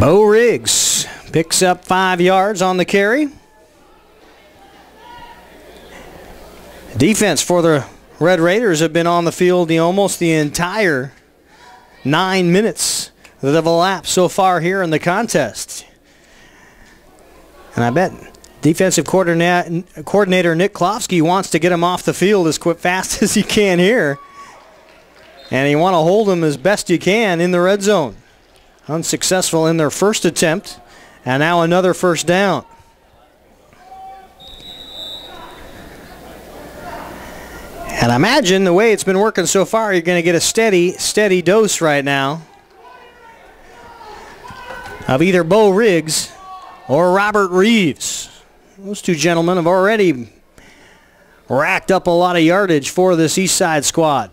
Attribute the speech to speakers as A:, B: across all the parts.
A: Bo Riggs picks up 5 yards on the carry. Defense for the Red Raiders have been on the field almost the entire 9 minutes that have elapsed so far here in the contest. And I bet defensive coordinator Nick Klofsky wants to get him off the field as fast as he can here. And you want to hold him as best you can in the red zone. Unsuccessful in their first attempt, and now another first down. And I imagine the way it's been working so far, you're going to get a steady dose right now of either Bo Riggs or Robert Reeves. Those two gentlemen have already racked up a lot of yardage for this Eastside squad.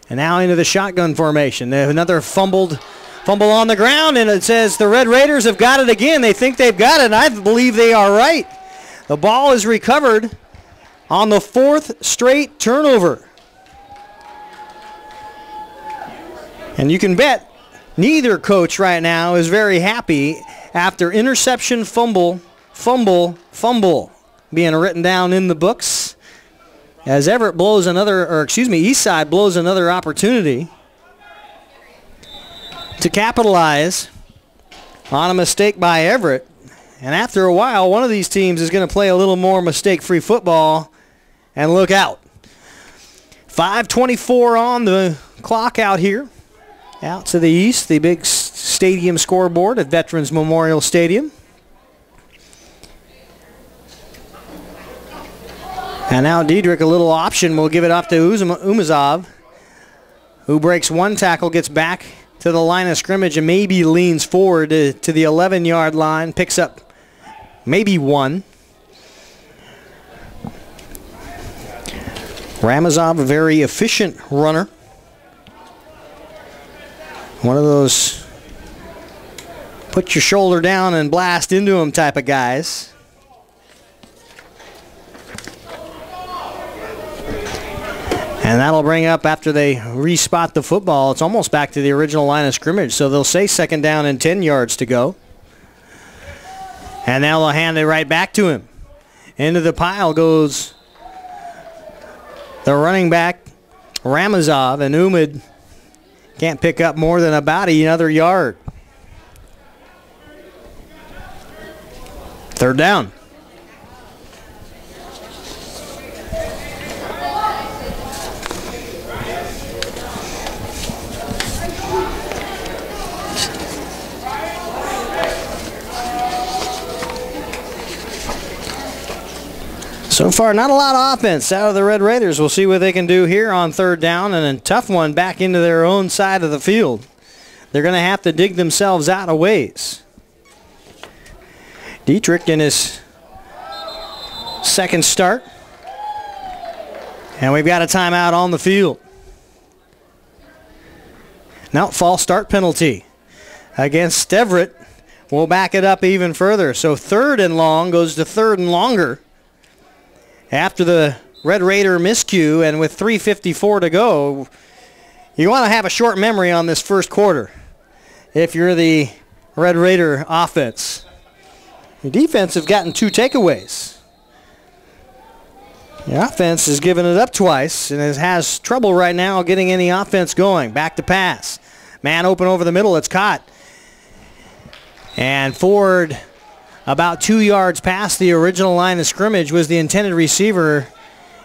A: And now into the shotgun formation. They have another fumble on the ground, and it says the Red Raiders have got it again. They think they've got it, and I believe they are right. The ball is recovered on the 4th straight turnover. And you can bet neither coach right now is very happy after interception, fumble being written down in the books as Everett blows another, or excuse me, Eastside blows another opportunity to capitalize on a mistake by Everett. And after a while, one of these teams is going to play a little more mistake-free football, and look out. 5:24 on the clock out here. Out to the east, the big stadium scoreboard at Veterans Memorial Stadium. And now Diedrich, a little option, will give it off to Umazov, who breaks one tackle, gets back to the line of scrimmage, and maybe leans forward to the 11-yard line, picks up maybe one. Ramazov, a very efficient runner. One of those put your shoulder down and blast into him type of guys. And that'll bring up, after they respot the football, it's almost back to the original line of scrimmage. So they'll say 2nd down and 10 yards to go. And now they'll hand it right back to him. Into the pile goes the running back, Ramazov, and Umid can't pick up more than about another yard. 3rd down. So far, not a lot of offense out of the Red Raiders. We'll see what they can do here on 3rd down, and a tough one back into their own side of the field. They're going to have to dig themselves out a ways. Dietrich in his 2nd start. And we've got a timeout on the field. Now, false start penalty against Everett. We'll back it up even further. So 3rd and long goes to 3rd and longer after the Red Raider miscue, and with 3:54 to go. You want to have a short memory on this first quarter if you're the Red Raider offense. The defense have gotten 2 takeaways. The offense has given it up twice and has trouble right now getting any offense going. Back to pass. Man open over the middle. It's caught. And Ford, about 2 yards past the original line of scrimmage, was the intended receiver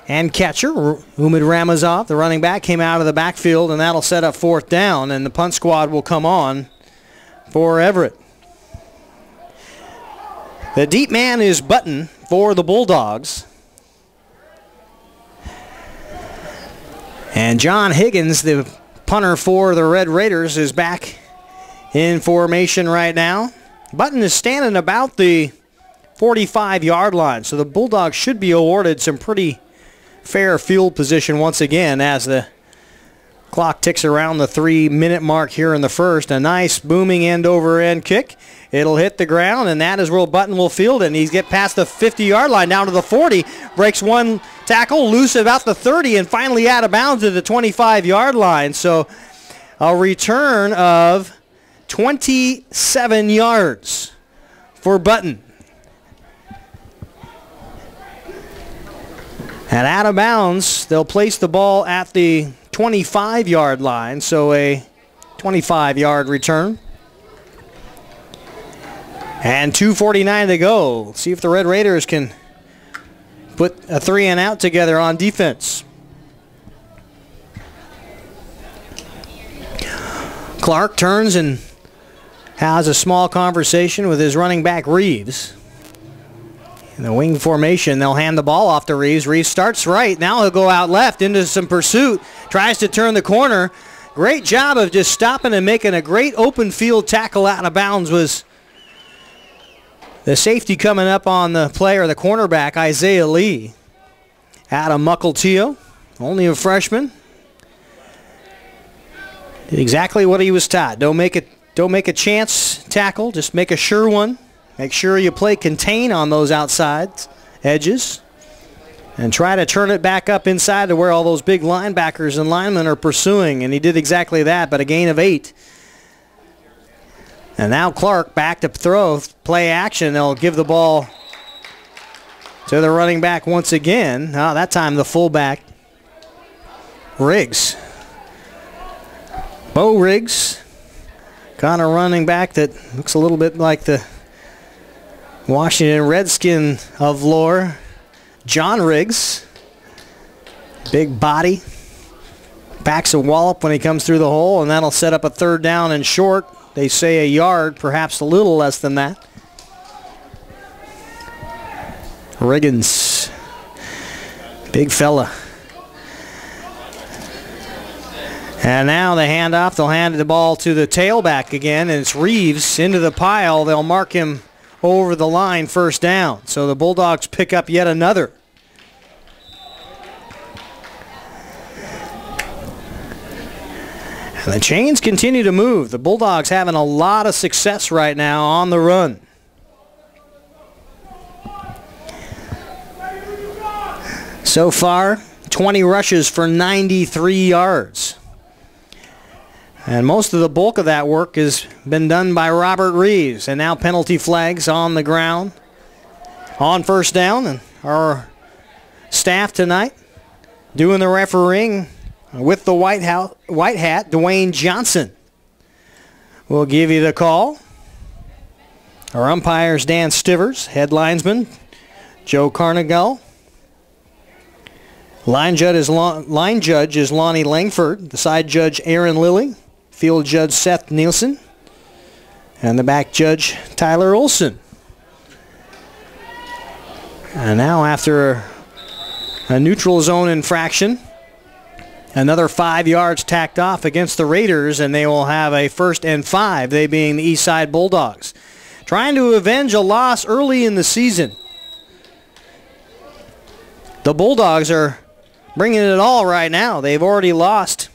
A: and catcher. Umid Ramazov, the running back, came out of the backfield, and that'll set up 4th down, and the punt squad will come on for Everett. The deep man is Button for the Bulldogs. And John Higgins, the punter for the Red Raiders, is back in formation right now. Button is standing about the 45-yard line, so the Bulldogs should be awarded some pretty fair field position once again as the clock ticks around the 3-minute mark here in the first. A nice booming end-over-end kick. It'll hit the ground, and that is where Button will field it. And he's get past the 50-yard line down to the 40, breaks one tackle, loose about the 30, and finally out of bounds at the 25-yard line. So a return of 27 yards for Button. And out of bounds, they'll place the ball at the 25-yard line, so a 25-yard return. And 2:49 to go. Let's see if the Red Raiders can put a 3-and-out together on defense. Clark turns and has a small conversation with his running back, Reeves. In the wing formation, they'll hand the ball off to Reeves. Reeves starts right. Now he'll go out left into some pursuit. Tries to turn the corner. Great job of just stopping and making a great open field tackle out of bounds was the safety coming up on the player, the cornerback, Isaiah Lee. Adam Muckeltio, only a freshman. Did exactly what he was taught. Don't make a chance tackle, just make a sure one. Make sure you play contain on those outside edges and try to turn it back up inside to where all those big linebackers and linemen are pursuing, and he did exactly that, but a gain of 8. And now Clark back to throw, play action. They'll give the ball to the running back once again. That time the fullback, Riggs. Bo Riggs, kind of running back that looks a little bit like the Washington Redskin of lore, John Riggs. Big body. Backs a wallop when he comes through the hole, and that'll set up a 3rd down and short. They say a yard, perhaps a little less than that. Riggins. Big fella. And now the handoff. They'll hand the ball to the tailback again, and it's Reeves into the pile. They'll mark him over the line, 1st down. So the Bulldogs pick up yet another. And the chains continue to move. The Bulldogs having a lot of success right now on the run. So far, 20 rushes for 93 yards. And most of the bulk of that work has been done by Robert Reeves. And now penalty flags on the ground on 1st down. And our staff tonight doing the refereeing with the white hat, Dwayne Johnson will give you the call. Our umpires, Dan Stivers, head linesman, Joe Carnegal. Line judge is Lonnie Langford. The side judge, Aaron Lilly. Field judge, Seth Nielsen. And the back judge, Tyler Olson. And now after a neutral zone infraction, another 5 yards tacked off against the Raiders, and they will have a 1st and 5, they being the Eastside Bulldogs. Trying to avenge a loss early in the season. The Bulldogs are bringing it all right now. They've already lost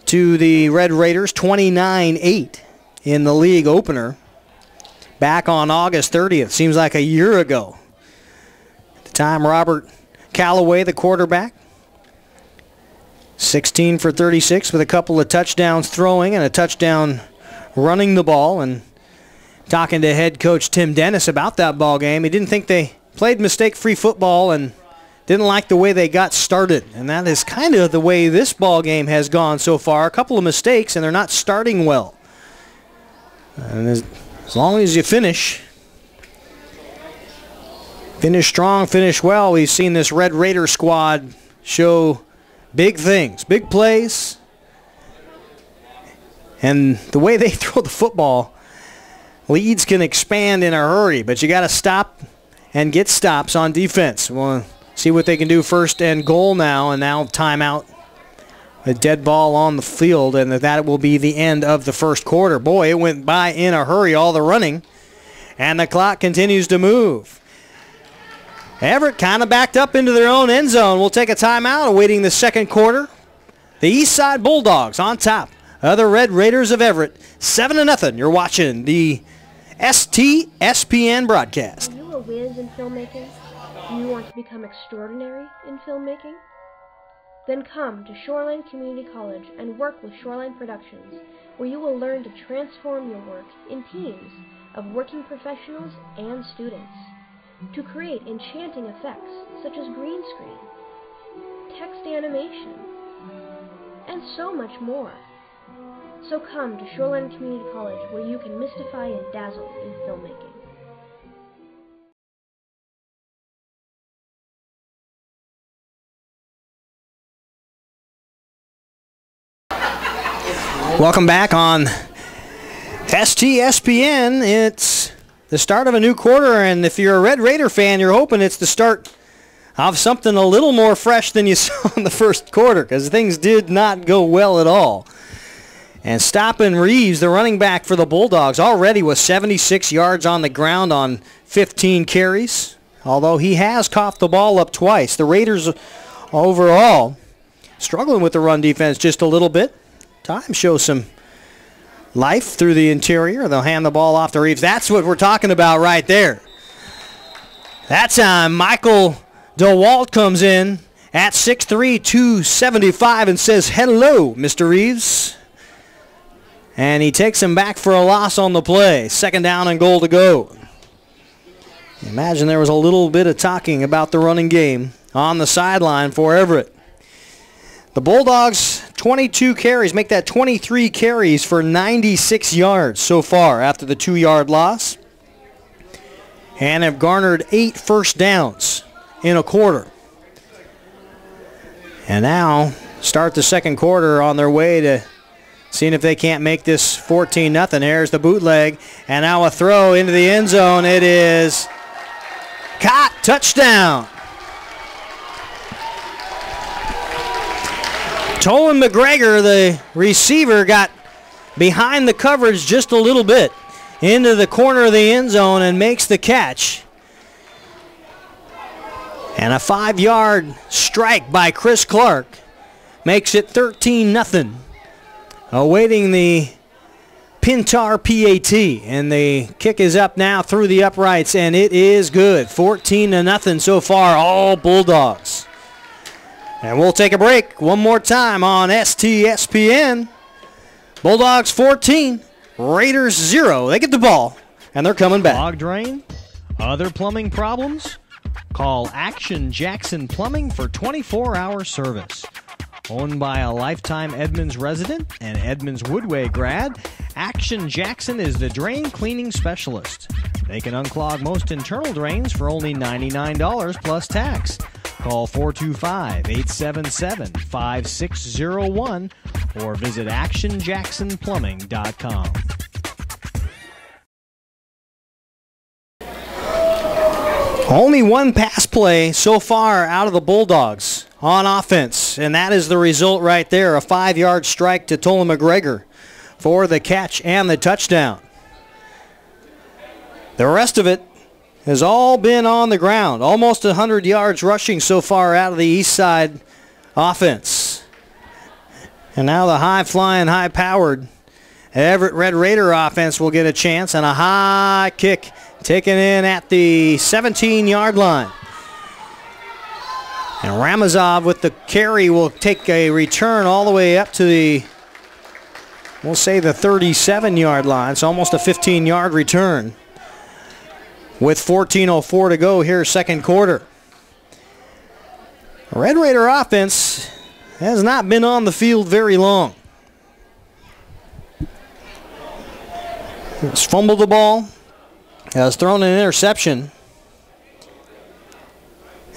A: to the Red Raiders 29-8 in the league opener back on August 30th. Seems like a year ago. At the time, Robert Callaway, the quarterback, 16 for 36 with a couple of touchdowns throwing and a touchdown running the ball. And talking to head coach Tim Dennis about that ball game, he didn't think they played mistake-free football and didn't like the way they got started. And that is kind of the way this ball game has gone so far. A couple of mistakes, and they're not starting well. And as long as you finish strong, finish well, we've seen this Red Raider squad show big things, big plays. And the way they throw the football, leads can expand in a hurry, but you got to stop and get stops on defense. We'll see what they can do. 1st and goal now, and now timeout. A dead ball on the field, and that will be the end of the 1st quarter. Boy, it went by in a hurry, all the running, and the clock continues to move. Everett kind of backed up into their own end zone. We'll take a timeout awaiting the 2nd quarter. The Eastside Bulldogs on top of the Red Raiders of Everett, 7-0. You're watching the STSPN broadcast.
B: Are you a whiz in filmmaking? Do you want to become extraordinary in filmmaking? Then come to Shoreline Community College and work with Shoreline Productions, where you will learn to transform your work in teams of working professionals and students to create enchanting effects such as green screen, text animation, and so much more. So come to Shoreline Community College, where you can mystify and dazzle in filmmaking.
A: Welcome back on STSPN. It's the start of a new quarter, and if you're a Red Raider fan, you're hoping it's the start of something a little more fresh than you saw in the first quarter, because things did not go well at all. And Stoppin Reeves, the running back for the Bulldogs, already with 76 yards on the ground on 15 carries, although he has coughed the ball up twice. The Raiders overall struggling with the run defense just a little bit. Time shows some life through the interior. They'll hand the ball off to Reeves. That's what we're talking about right there. That time, Michael DeWalt comes in at 6'3", 275 and says, "Hello, Mr. Reeves." And he takes him back for a loss on the play. 2nd down and goal to go. Imagine there was a little bit of talking about the running game on the sideline for Everett. The Bulldogs, 22 carries, make that 23 carries for 96 yards so far after the 2-yard loss, and have garnered 8 first downs in a quarter. And now start the second quarter on their way to seeing if they can't make this 14-0. Here's the bootleg, and now a throw into the end zone. It is caught. Touchdown. Tolan McGregor, the receiver, got behind the coverage just a little bit into the corner of the end zone and makes the catch. And a 5-yard strike by Chris Clark makes it 13-0. Awaiting the Pintar PAT, and the kick is up now through the uprights, and it is good. 14-0 so far, all Bulldogs. And we'll take a break one more time on STSPN. Bulldogs 14, Raiders 0. They get the ball, and they're coming back.
C: Clogged drain? Other plumbing problems? Call Action Jackson Plumbing for 24-hour service. Owned by a lifetime Edmonds resident and Edmonds Woodway grad, Action Jackson is the drain cleaning specialist. They can unclog most internal drains for only $99 plus tax. Call 425-877-5601 or visit actionjacksonplumbing.com.
A: Only one pass play so far out of the Bulldogs on offense, and that is the result right there. A 5-yard strike to Tolan McGregor for the catch and the touchdown. The rest of it has all been on the ground. Almost 100 yards rushing so far out of the Eastside offense. And now the high-flying, high-powered Everett Red Raider offense will get a chance, and a high kick taken in at the 17-yard line. And Ramazov with the carry will take a return all the way up to the, we'll say, the 37-yard line. It's almost a 15-yard return with 14:04 to go here, second quarter. Red Raider offense has not been on the field very long. Has fumbled the ball, has thrown an interception,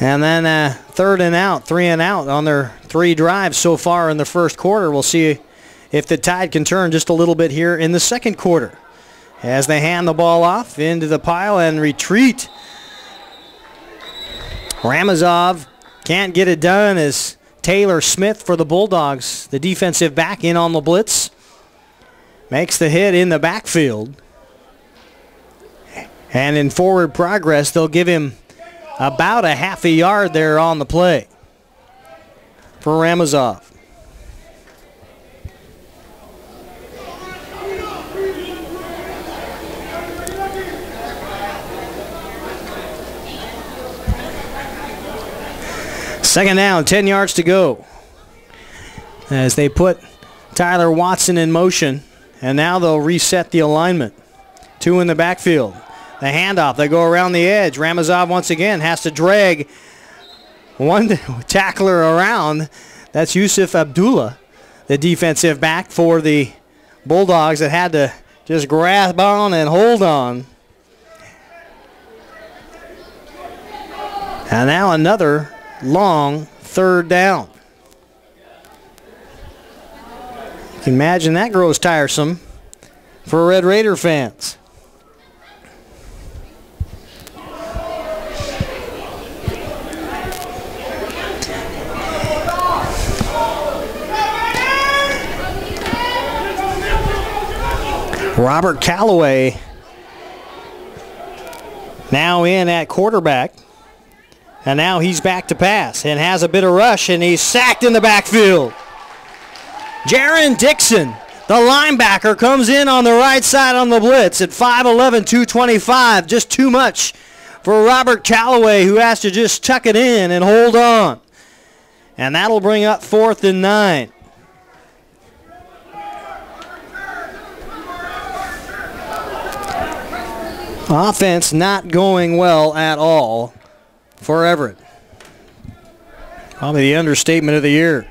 A: and then 3rd and out, 3 and out on their 3 drives so far in the first quarter. We'll see if the tide can turn just a little bit here in the second quarter as they hand the ball off into the pile and retreat. Ramazov can't get it done as Taylor Smith for the Bulldogs, the defensive back, in on the blitz, makes the hit in the backfield. And in forward progress, they'll give him about a half a yard there on the play for Ramazov. Second down, 10 yards to go. as they put Tyler Watson in motion, and now they'll reset the alignment. 2 in the backfield. The handoff, they go around the edge. Ramazov once again has to drag one tackler around. That's Yusuf Abdullah, the defensive back for the Bulldogs, that had to just grasp on and hold on. And now another long third down. You can imagine that grows tiresome for Red Raider fans. Robert Calloway now in at quarterback. And now he's back to pass and has a bit of rush, and he's sacked in the backfield. Jaron Dixon, the linebacker, comes in on the right side on the blitz at 5'11", 225. Just too much for Robert Calloway, who has to just tuck it in and hold on. And that'll bring up 4th and 9. Offense not going well at all for Everett. Probably the understatement of the year.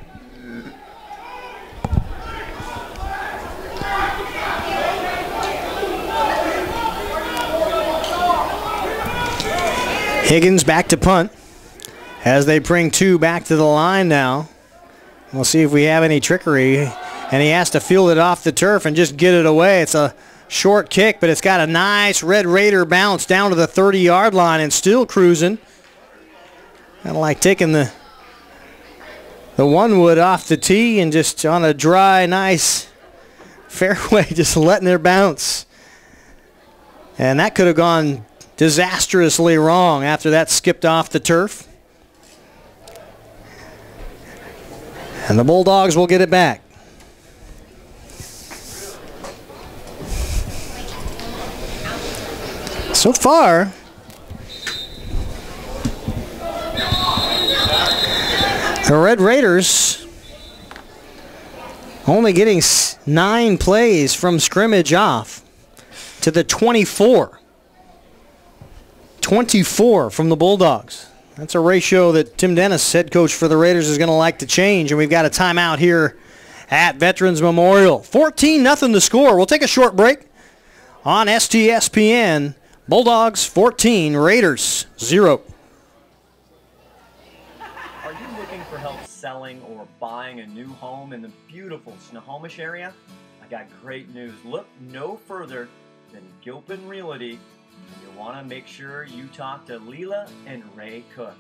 A: Higgins back to punt as they bring 2 back to the line now. We'll see if we have any trickery. And he has to field it off the turf and just get it away. It's a short kick, but it's got a nice Red Raider bounce down to the 30-yard line and still cruising. Kind of like taking the one wood off the tee and just on a dry, nice fairway, just letting it bounce. And that could have gone disastrously wrong after that skipped off the turf. And the Bulldogs will get it back. So far, the Red Raiders only getting 9 plays from scrimmage off to the 24. 24 from the Bulldogs. That's a ratio that Tim Dennis, head coach for the Raiders, is going to like to change. And we've got a timeout here at Veterans Memorial. 14-0 the score. We'll take a short break on STSPN. Bulldogs 14, Raiders 0.
D: Are you looking for help selling or buying a new home in the beautiful Snohomish area? I got great news. Look no further than Gilpin Realty. You want to make sure you talk to Leela and Ray Cook.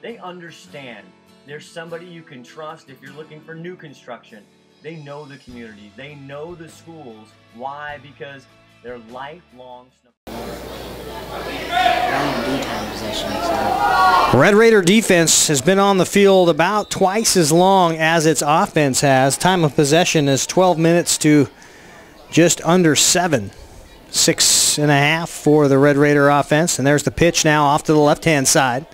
D: They understand. There's somebody you can trust if you're looking for new construction. They know the community. They know the schools. Why? Because they're lifelong.
A: Red Raider defense has been on the field about twice as long as its offense has. Time of possession is 12 minutes to just under 7. 6.5 for the Red Raider offense. And there's the pitch now off to the left-hand side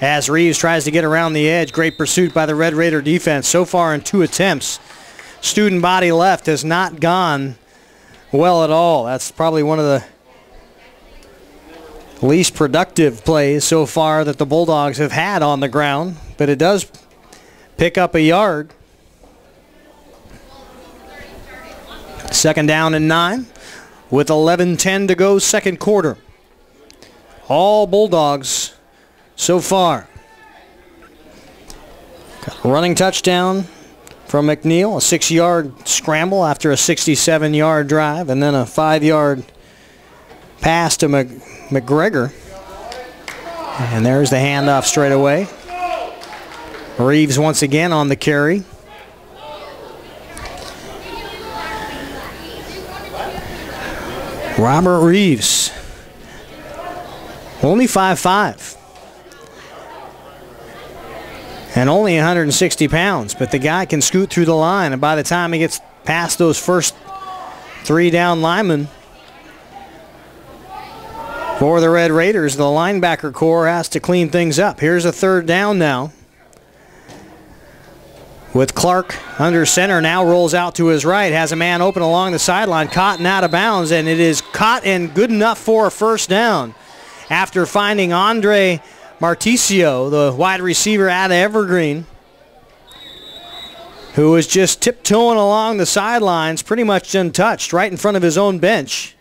A: as Reeves tries to get around the edge. Great pursuit by the Red Raider defense. So far in 2 attempts, student body left has not gone well at all. That's probably one of the least productive plays so far that the Bulldogs have had on the ground, but it does pick up a yard. 2nd down and 9 with 11:10 to go, second quarter. All Bulldogs so far. Got a running touchdown from McNeil, a 6-yard scramble after a 67-yard drive, and then a 5-yard pass to McGregor. And there's the handoff straight away. Reeves once again on the carry. Robert Reeves, only 5'5", and only 160 pounds, but the guy can scoot through the line, and by the time he gets past those first 3 down linemen for the Red Raiders, the linebacker core has to clean things up. Here's a 3rd down now. with Clark under center. Now rolls out to his right, has a man open along the sideline, caught and out of bounds, and it is caught and good enough for a first down after finding Andre Marticio, the wide receiver out of Evergreen, who was just tiptoeing along the sidelines, pretty much untouched, right in front of his own bench.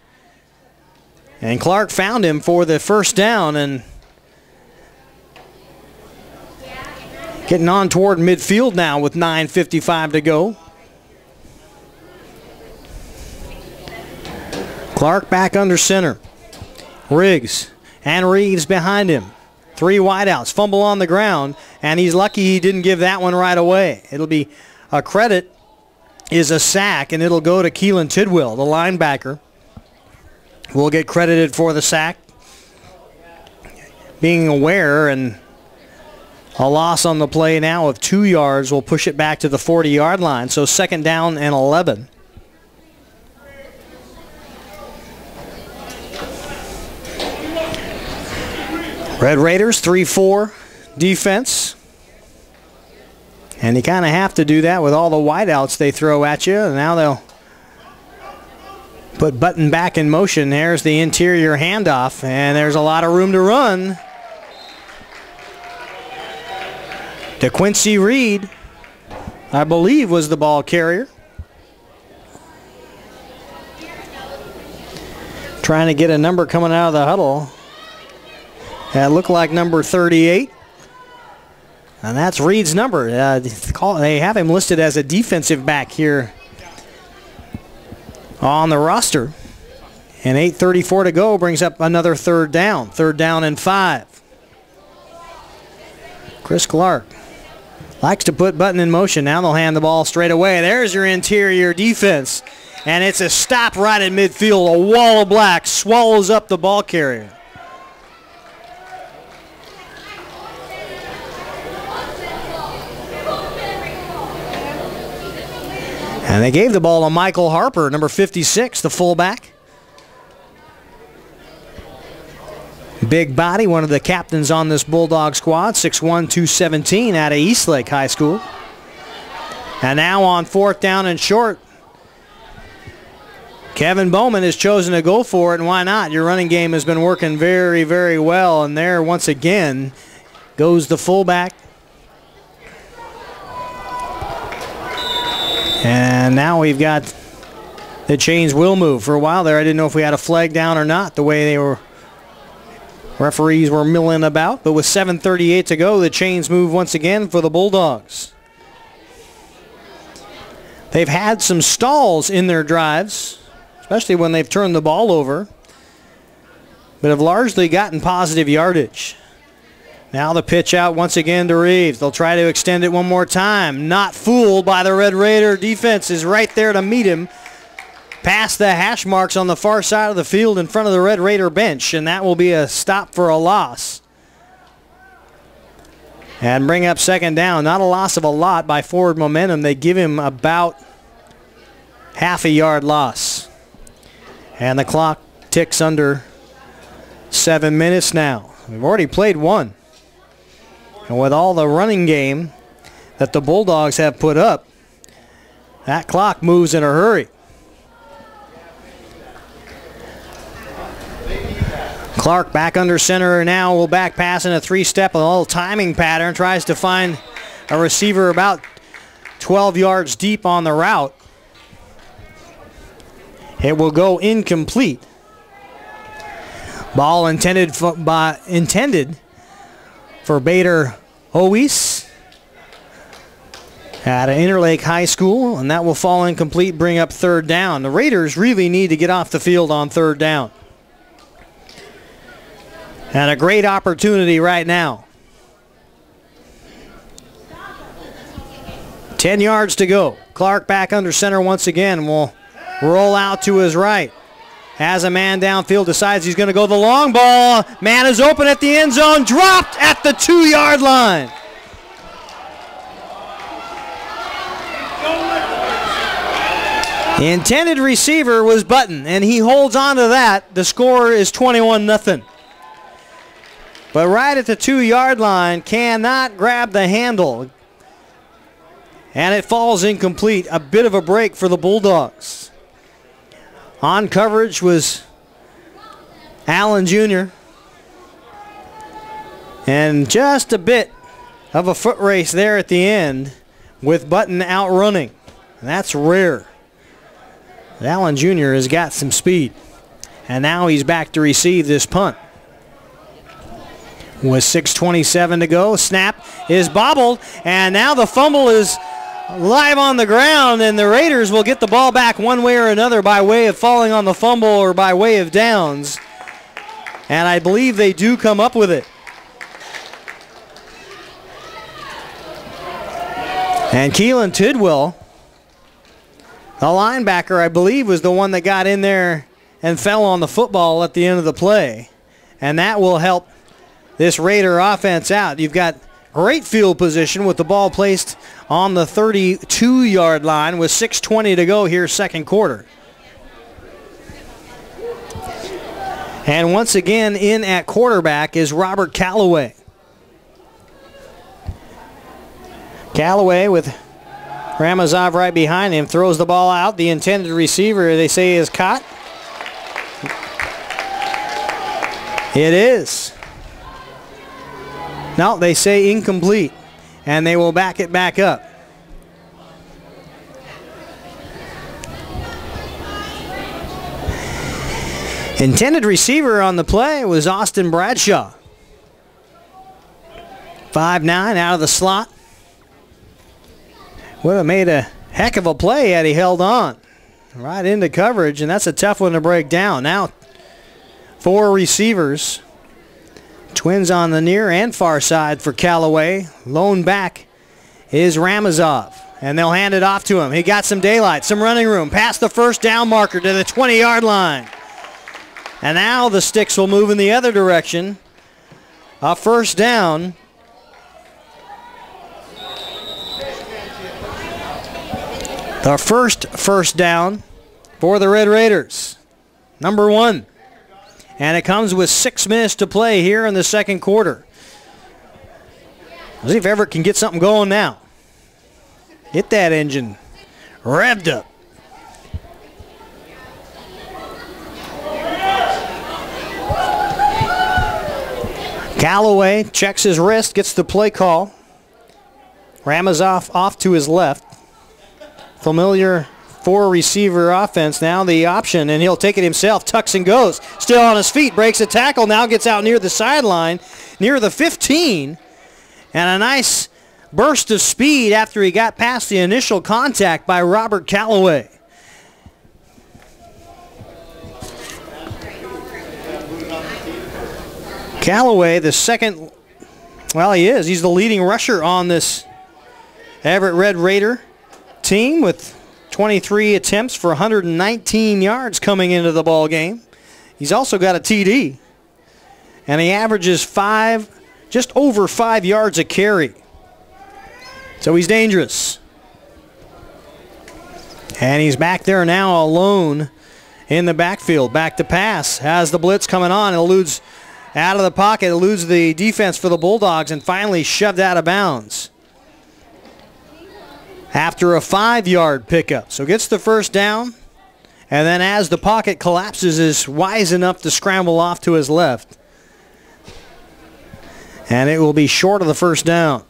A: And Clark found him for the first down, and getting on toward midfield now with 9:55 to go. Clark back under center. Riggs and Reeves behind him. 3 wideouts, fumble on the ground, and he's lucky he didn't give that one right away. It'll be a credit, is a sack, and it'll go to Keelan Tidwell, the linebacker. Will get credited for the sack. Being aware, and a loss on the play now of 2 yards will push it back to the 40-yard line. So second down and 11. Red Raiders 3-4 defense. And you kind of have to do that with all the wideouts they throw at you. And now they'll put Button back in motion. There's the interior handoff, and there's a lot of room to run. DeQuincy Reed, I believe, was the ball carrier. Trying to get a number coming out of the huddle. That looked like number 38. And that's Reed's number. They have him listed as a defensive back here on the roster. And 8:34 to go brings up another third down. Third down and 5. Chris Clark likes to put Button in motion. Now they'll hand the ball straight away. There's your interior defense. And it's a stop right in midfield. A wall of black swallows up the ball carrier. And they gave the ball to Michael Harper, number 56, the fullback. Big body, one of the captains on this Bulldog squad, 6'1", 217 out of Eastlake High School. And now on fourth down and short, Kevin Bowman has chosen to go for it, and why not? Your running game has been working very, very well, and there once again goes the fullback. And now we've got the chains will move. For a while there, I didn't know if we had a flag down or not, the way they were, referees were milling about. But with 7:38 to go, the chains move once again for the Bulldogs. They've had some stalls in their drives, especially when they've turned the ball over, but have largely gotten positive yardage. Now the pitch out once again to Reeves. They'll try to extend it one more time. Not fooled by the Red Raider defense, is right there to meet him. Past the hash marks on the far side of the field in front of the Red Raider bench, and that will be a stop for a loss. And bring up second down. Not a loss of a lot by forward momentum. They give him about half a yard loss. And the clock ticks under 7 minutes now. We've already played one. And with all the running game that the Bulldogs have put up, that clock moves in a hurry. Clark back under center now, will back pass in a 3-step, a little timing pattern, tries to find a receiver about 12 yards deep on the route. It will go incomplete. Ball intended for Bader Hois at Interlake High School, and that will fall incomplete, bring up third down. The Raiders really need to get off the field on third down. And a great opportunity right now. 10 yards to go. Clark back under center once again. Will roll out to his right. Has a man downfield, decides he's going to go the long ball. Man is open at the end zone, dropped at the 2-yard line. The intended receiver was Button, and he holds on to that. The score is 21-0. But right at the 2-yard line, cannot grab the handle. And it falls incomplete. A bit of a break for the Bulldogs. On coverage was Allen Jr. And just a bit of a foot race there at the end with Button outrunning. And that's rare. Allen Jr. has got some speed. And now he's back to receive this punt. With 6:27 to go, snap is bobbled, and now the fumble is live on the ground, and the Raiders will get the ball back one way or another by way of falling on the fumble or by way of downs. And I believe they do come up with it. And Keelan Tidwell, the linebacker, I believe, was the one that got in there and fell on the football at the end of the play. And that will help this Raider offense out. You've got great field position with the ball placed on the 32-yard line with 6:20 to go here, second quarter. And once again in at quarterback is Robert Callaway. Callaway with Ramazov right behind him throws the ball out. The intended receiver, they say, is caught. It is. No, they say incomplete, and they will back it back up. Intended receiver on the play was Austin Bradshaw. 5'9", out of the slot. Would have made a heck of a play had he held on. Right into coverage, and that's a tough one to break down. Now, 4 receivers. Twins on the near and far side for Callaway. Lone back is Ramazov, and they'll hand it off to him. He got some daylight, some running room, past the first down marker to the 20-yard line. And now the sticks will move in the other direction. A first down. The first down for the Red Raiders. Number 1. And it comes with 6 minutes to play here in the second quarter. Let's see if Everett can get something going now. Get that engine revved up. Callaway checks his wrist, gets the play call. Ramazov off to his left. Familiar 4-receiver offense, now the option, and he'll take it himself, tucks and goes. Still on his feet, breaks a tackle, now gets out near the sideline, near the 15, and a nice burst of speed after he got past the initial contact by Robert Callaway. Callaway, the second, well, he's the leading rusher on this Everett Red Raider team with 23 attempts for 119 yards coming into the ball game. He's also got a TD, and he averages just over 5 yards a carry. So he's dangerous. And he's back there now alone in the backfield. Back to pass. Has the blitz coming on. Eludes out of the pocket. Eludes the defense for the Bulldogs and finally shoved out of bounds after a 5-yard pickup. So gets the first down, and then as the pocket collapses is wise enough to scramble off to his left. And it will be short of the first down.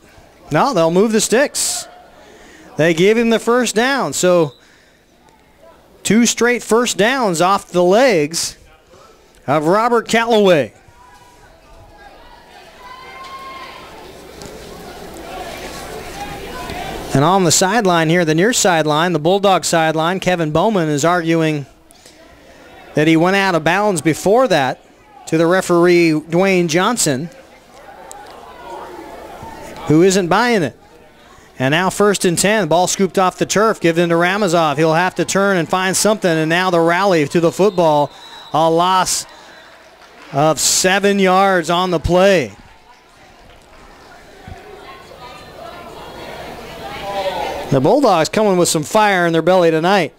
A: No, they'll move the sticks. They give him the first down. So 2 straight first downs off the legs of Robert Callaway. And on the sideline here, the near sideline, the Bulldog sideline, Kevin Bowman is arguing that he went out of bounds before that to the referee, Dwayne Johnson, who isn't buying it. And now 1st and 10, ball scooped off the turf, given to Ramazov. He'll have to turn and find something, and now the rally to the football, a loss of 7 yards on the play. The Bulldogs coming with some fire in their belly tonight.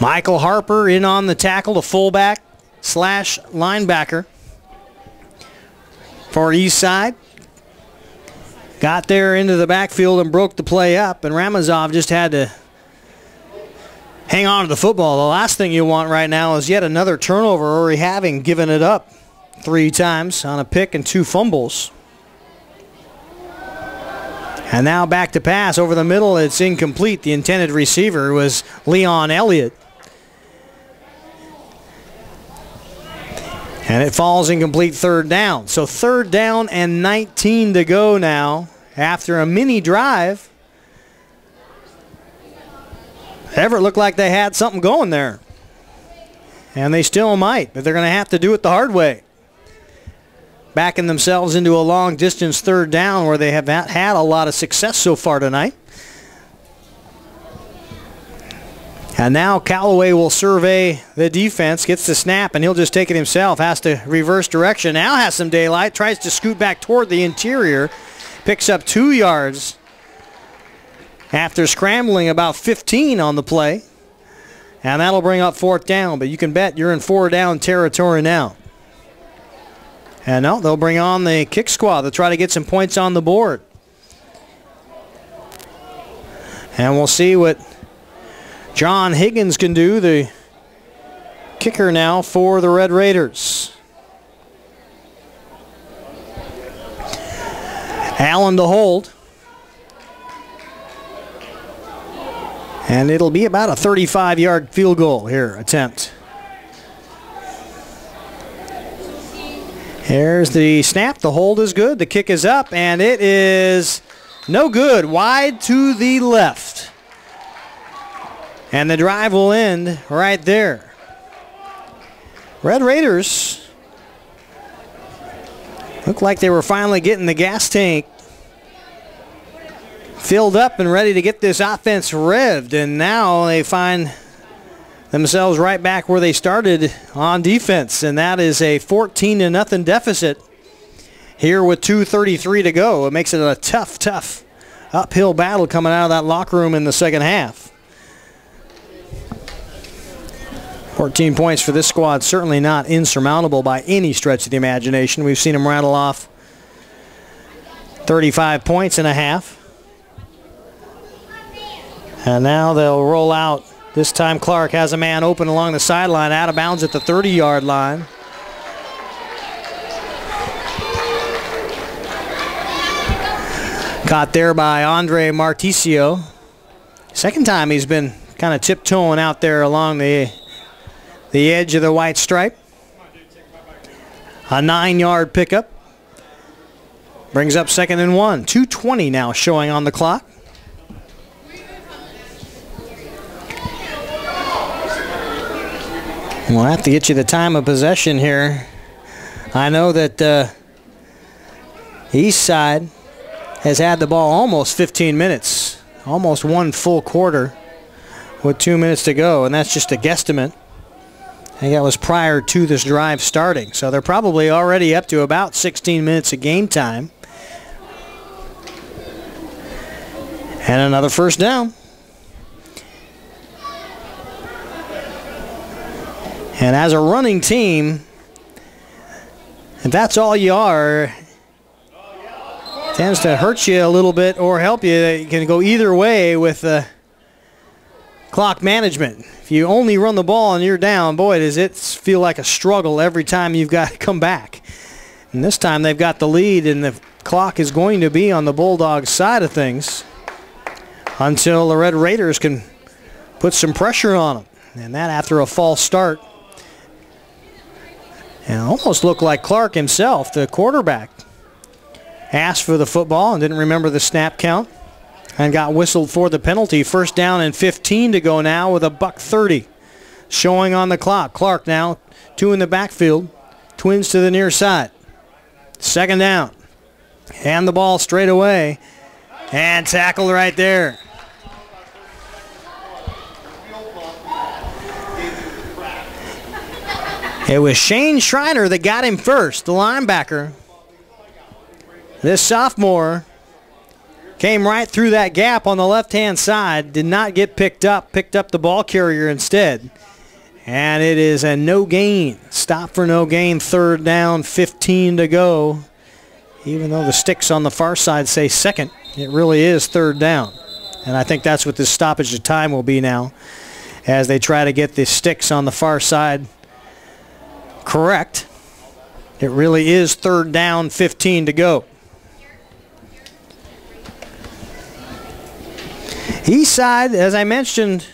A: Michael Harper in on the tackle, the fullback / linebacker for Eastside. got there into the backfield and broke the play up, and Ramazov just had to hang on to the football. The last thing you want right now is yet another turnover, already having given it up 3 times on a pick and 2 fumbles. And now back to pass over the middle. It's incomplete. The intended receiver was Leon Elliott. And it falls incomplete, 3rd down. So 3rd down and 19 to go now after a mini drive. Everett looked like they had something going there. And they still might, but they're going to have to do it the hard way. Backing themselves into a long distance 3rd down where they have not had a lot of success so far tonight. And now Callaway will survey the defense, gets the snap, and he'll just take it himself. Has to reverse direction. Now has some daylight, tries to scoot back toward the interior. Picks up 2 yards after scrambling about 15 on the play. And that'll bring up 4th down, but you can bet you're in 4 down territory now. And no, they'll bring on the kick squad to try to get some points on the board. And we'll see what John Higgins can do, the kicker now for the Red Raiders. Allen to hold. And it'll be about a 35-yard field goal here, attempt. Here's the snap. The hold is good. The kick is up, and it is no good. Wide to the left. And the drive will end right there. Red Raiders look like they were finally getting the gas tank filled up and ready to get this offense revved, and now they find themselves right back where they started on defense, and that is a 14-0 deficit here with 2:33 to go. It makes it a tough uphill battle coming out of that locker room in the second half. 14 points for this squad, certainly not insurmountable by any stretch of the imagination. We've seen them rattle off 35 points and a half. And now they'll roll out. This time Clark has a man open along the sideline, out of bounds at the 30-yard line. Caught there by Andre Marticio. Second time he's been kind of tiptoeing out there along the edge of the white stripe. A 9-yard pickup. Brings up 2nd and 1. 2:20 now showing on the clock. We'll have to get you the time of possession here. I know that Eastside has had the ball almost 15 minutes, almost 1 full quarter with 2 minutes to go, and that's just a guesstimate. I think that was prior to this drive starting, so they're probably already up to about 16 minutes of game time. And another 1st down. And as a running team, if that's all you are, it tends to hurt you a little bit or help you. You can go either way with clock management. If you only run the ball and you're down, boy, does it feel like a struggle every time you've got to come back. And this time they've got the lead, and the clock is going to be on the Bulldogs' side of things until the Red Raiders can put some pressure on them. And that after a false start. And it almost looked like Clark himself, the quarterback, asked for the football and didn't remember the snap count and got whistled for the penalty. 1st down and 15 to go now with a $1:30 showing on the clock. Clark now 2 in the backfield, twins to the near side. 2nd down. Hand the ball straight away and tackled right there. It was Shane Schreiner that got him first, the linebacker. This sophomore came right through that gap on the left-hand side, did not get picked up the ball carrier instead. And it is a no gain. Stop for no gain, 3rd down, 15 to go Even though the sticks on the far side say second, it really is third down. And I think that's what this stoppage of time will be now, as they try to get the sticks on the far side correct. It really is third down, 15 to go. Eastside, as I mentioned,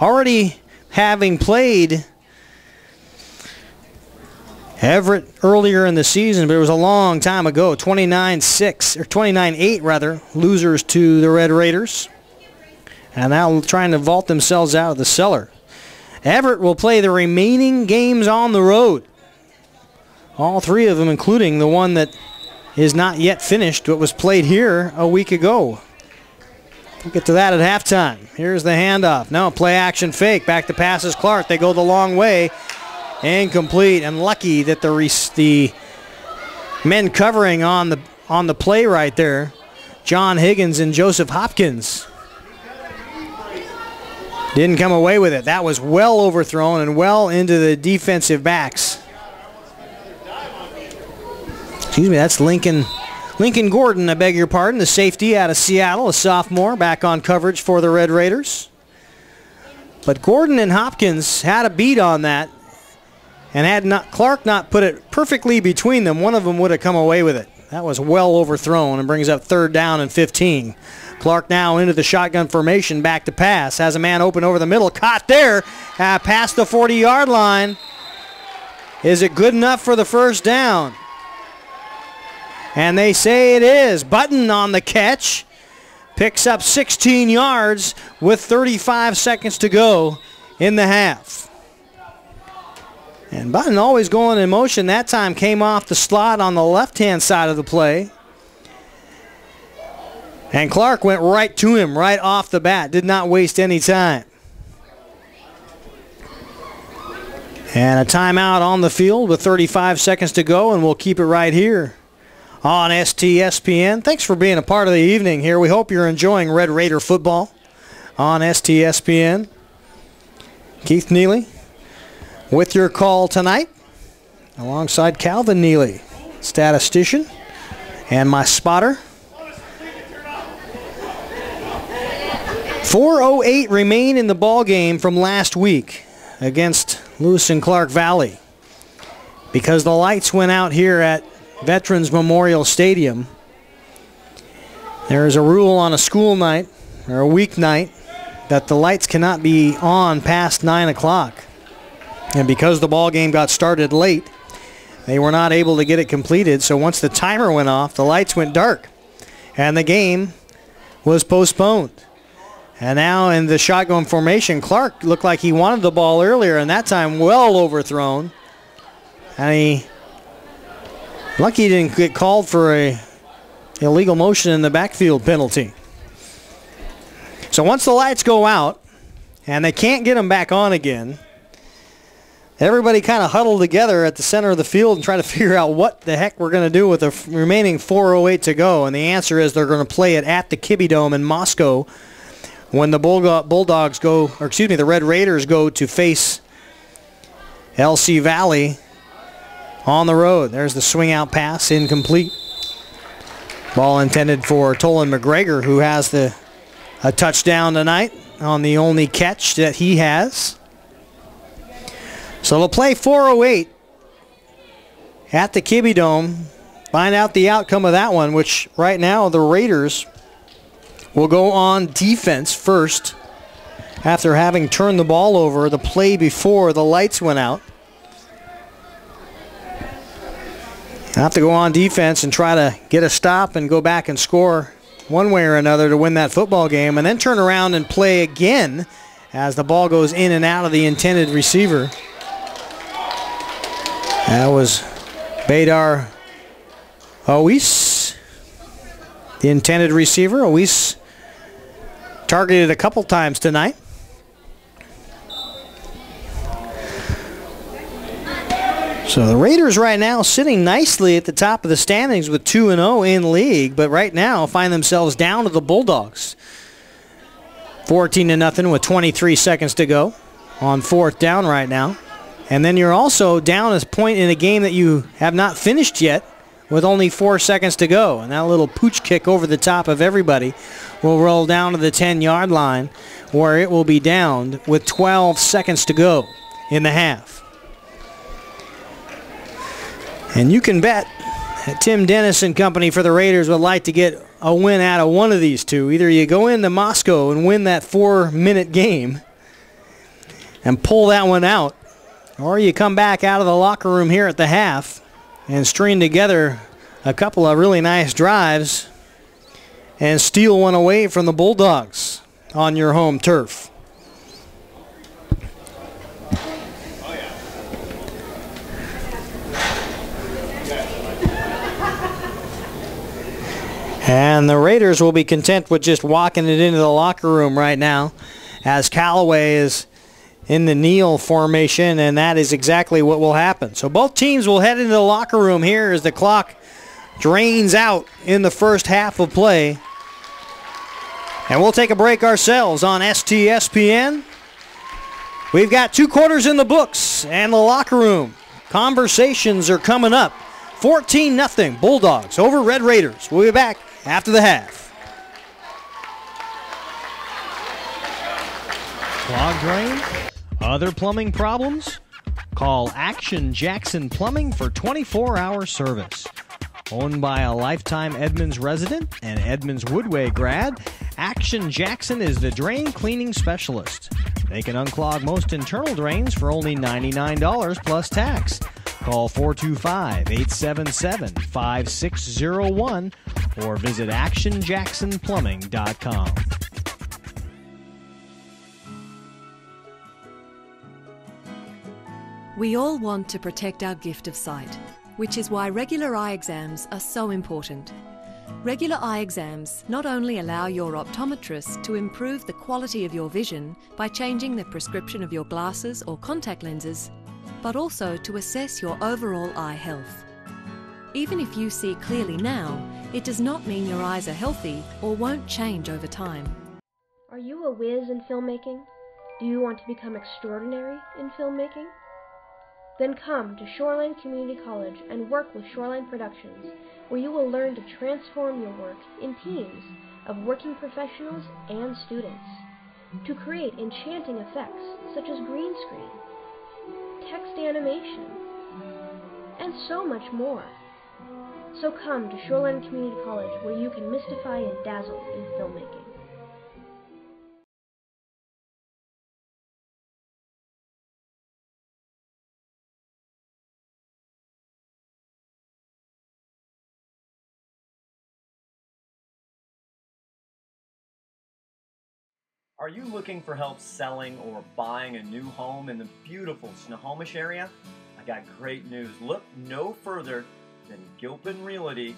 A: already having played Everett earlier in the season, but it was a long time ago, 29-6, or 29-8 rather, losers to the Red Raiders. And now trying to vault themselves out of the cellar. Everett will play the remaining games on the road. All three of them, including the one that is not yet finished, but was played here a week ago. We'll get to that at halftime. Here's the handoff. No, play action fake. Back to passes Clark. They go the long way. Incomplete, and lucky that the men covering on the play right there, John Higgins and Joseph Hopkins, didn't come away with it. That was well overthrown and well into the defensive backs. Excuse me, that's Lincoln Gordon, I beg your pardon, the safety out of Seattle, a sophomore, back on coverage for the Red Raiders. But Gordon and Hopkins had a beat on that, and had Clark not put it perfectly between them, one of them would have come away with it. That was well overthrown and brings up third down and 15. Clark now into the shotgun formation, back to pass. Has a man open over the middle, caught there, past the 40-yard line. Is it good enough for the first down? And they say it is. Button on the catch. Picks up 16 yards with 35 seconds to go in the half. And Button always going in motion. That time came off the slot on the left-hand side of the play. And Clark went right to him right off the bat. Did not waste any time. And a timeout on the field with 35 seconds to go, and we'll keep it right here on STSPN. Thanks for being a part of the evening here. We hope you're enjoying Red Raider football on STSPN. Keith Nealy with your call tonight, alongside Calvin Nealy, statistician, and my spotter. 4:08 remain in the ball game from last week against Lewis and Clark Valley. Because the lights went out here at Veterans Memorial Stadium, there is a rule on a school night or a weeknight that the lights cannot be on past 9 o'clock. And because the ball game got started late, they were not able to get it completed. So once the timer went off, the lights went dark, and the game was postponed. And now in the shotgun formation, Clark looked like he wanted the ball earlier, and that time well overthrown. And lucky he didn't get called for a illegal motion in the backfield penalty. So once the lights go out, and they can't get them back on again, everybody kind of huddled together at the center of the field and try to figure out what the heck we're going to do with the remaining 4:08 to go. And the answer is they're going to play it at the Kibbe Dome in Moscow when the Bulldogs go, or excuse me, the Red Raiders go to face LC Valley on the road. There's the swing out pass, incomplete. Ball intended for Tolan McGregor, who has a touchdown tonight on the only catch that he has. So they'll play 4:08 at the Kibbe Dome. Find out the outcome of that one, which right now the Raiders will go on defense first after having turned the ball over the play before the lights went out. Have to go on defense and try to get a stop and go back and score one way or another to win that football game, and then turn around and play again as the ball goes in and out of the intended receiver. That was Badar Ois, the intended receiver. Ois targeted a couple times tonight. So the Raiders right now sitting nicely at the top of the standings with 2-0 in league, but right now find themselves down to the Bulldogs. 14-0 with 23 seconds to go on fourth down right now. And then you're also down a point in a game that you have not finished yet with only 4 seconds to go. And that little pooch kick over the top of everybody will roll down to the 10-yard line, where it will be downed with 12 seconds to go in the half. And you can bet that Tim Dennis and company for the Raiders would like to get a win out of one of these two. Either you go into Moscow and win that 4-minute game and pull that one out, or you come back out of the locker room here at the half and string together a couple of really nice drives and steal one away from the Bulldogs on your home turf. And the Raiders will be content with just walking it into the locker room right now, as Callaway is in the kneel formation, and that is exactly what will happen. So both teams will head into the locker room here as the clock drains out in the first half of play. And we'll take a break ourselves on STSPN. We've got 2 quarters in the books and the locker room conversations are coming up. 14-0 Bulldogs over Red Raiders. We'll be back after the half.
C: Clogged drain? Other plumbing problems? Call Action Jackson Plumbing for 24-hour service. Owned by a lifetime Edmonds resident and Edmonds Woodway grad, Action Jackson is the drain cleaning specialist. They can unclog most internal drains for only $99 plus tax. Call 425-877-5601 or visit actionjacksonplumbing.com.
E: We all want to protect our gift of sight, which is why regular eye exams are so important. Regular eye exams not only allow your optometrist to improve the quality of your vision by changing the prescription of your glasses or contact lenses, but also to assess your overall eye health. Even if you see clearly now, it does not mean your eyes are healthy or won't change over time.
B: Are you a whiz in filmmaking? Do you want to become extraordinary in filmmaking? Then come to Shoreline Community College and work with Shoreline Productions, where you will learn to transform your work in teams of working professionals and students to create enchanting effects such as green screen, text animation, and so much more. So come to Shoreline Community College, where you can mystify and dazzle in filmmaking.
D: Are you looking for help selling or buying a new home in the beautiful Snohomish area? I got great news. Look no further than Gilpin Realty. You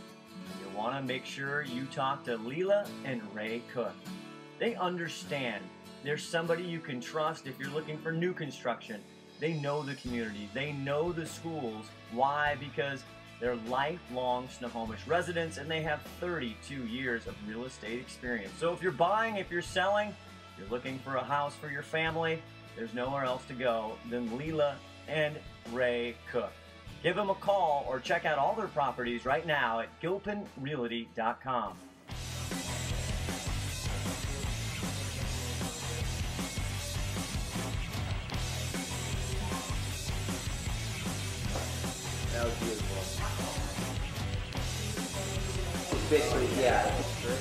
D: want to make sure you talk to Leela and Ray Cook. They understand. There's somebody you can trust if you're looking for new construction. They know the community. They know the schools. Why? Because they're lifelong Snohomish residents and they have 32 years of real estate experience. So if you're buying, if you're selling, you're looking for a house for your family, there's nowhere else to go than Leela and Ray Cook. Give them a call or check out all their properties right now at gilpinrealty.com.
F: That was beautiful. Basically, yeah, it's great.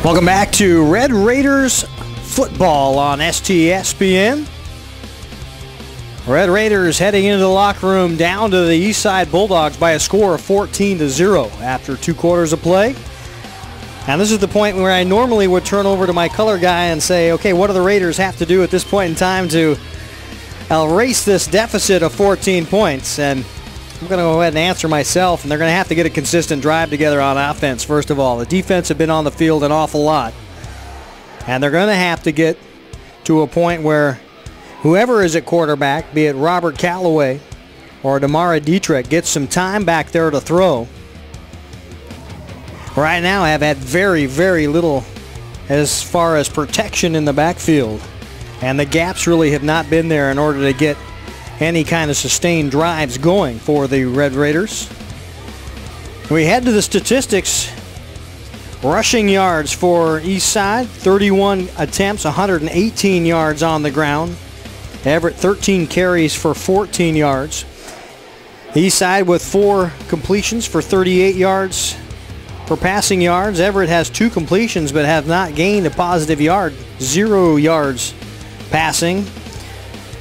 A: Welcome back to Red Raiders football on STSPN. Red Raiders heading into the locker room down to the Eastside Bulldogs by a score of 14-0 after 2 quarters of play. And this is the point where I normally would turn over to my color guy and say, okay, what do the Raiders have to do at this point in time to erase this deficit of 14 points? And I'm going to go ahead and answer myself, and they're going to have to get a consistent drive together on offense, first of all. The defense have been on the field an awful lot. And they're going to have to get to a point where whoever is at quarterback, be it Robert Callaway or Damara Dietrich, gets some time back there to throw. Right now, I've had very, very little as far as protection in the backfield. And the gaps really have not been there in order to get any kind of sustained drives going for the Red Raiders. We head to the statistics. Rushing yards for Eastside, 31 attempts, 118 yards on the ground. Everett, 13 carries for 14 yards. Eastside with 4 completions for 38 yards. For passing yards, Everett has 2 completions but have not gained a positive yard. 0 yards passing.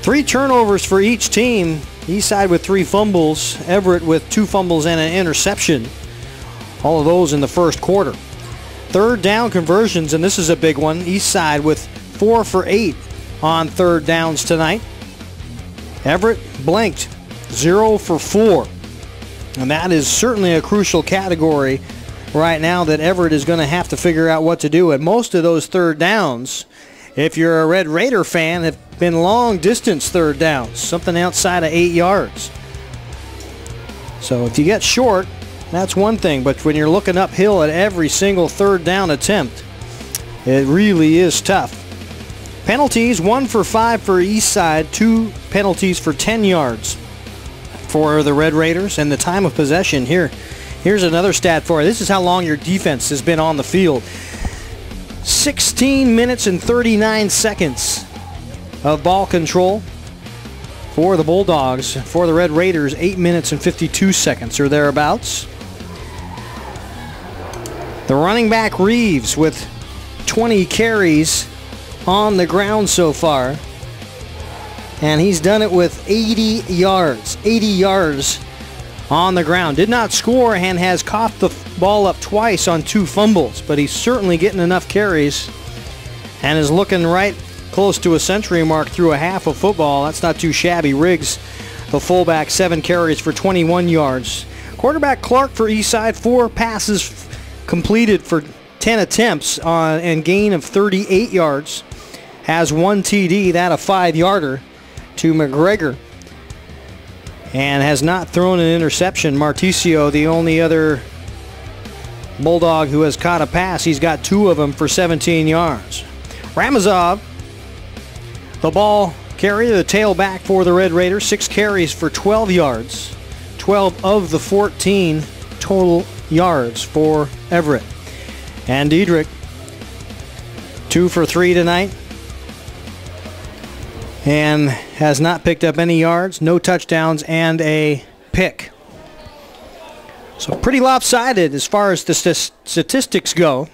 A: 3 turnovers for each team. Eastside with 3 fumbles. Everett with 2 fumbles and an interception. All of those in the first quarter. 3rd down conversions, and this is a big one. Eastside with 4 for 8 on 3rd downs tonight. Everett blanked, 0 for 4. And that is certainly a crucial category right now that Everett is going to have to figure out what to do. And most of those 3rd downs, if you're a Red Raider fan, have been long distance 3rd downs, something outside of 8 yards. So if you get short, that's one thing, but when you're looking uphill at every single 3rd down attempt, it really is tough. Penalties, 1 for 5 for Eastside, 2 penalties for 10 yards for the Red Raiders. And the time of possession here, here's another stat for you. This is how long your defense has been on the field. 16 minutes and 39 seconds of ball control for the Bulldogs. For the Red Raiders, 8 minutes and 52 seconds or thereabouts. The running back Reeves with 20 carries on the ground so far. And he's done it with 80 yards. 80 yards on the ground. Did not score and has coughed the ball up twice on 2 fumbles. But he's certainly getting enough carries and is looking right close to a century mark through a half of football. That's not too shabby. Riggs, the fullback, 7 carries for 21 yards. Quarterback Clark for Eastside, 4 passes completed for 10 attempts and gain of 38 yards. Has 1 TD, that a 5-yarder to McGregor. And has not thrown an interception. Marticio, the only other Bulldog who has caught a pass, he's got 2 of them for 17 yards. Ramazov, the ball carrier, the tailback for the Red Raiders, 6 carries for 12 yards. 12 of the 14 total yards for Everett. And Diedrich, 2 for 3 tonight. And has not picked up any yards, no touchdowns, and a pick. So pretty lopsided as far as the statistics go.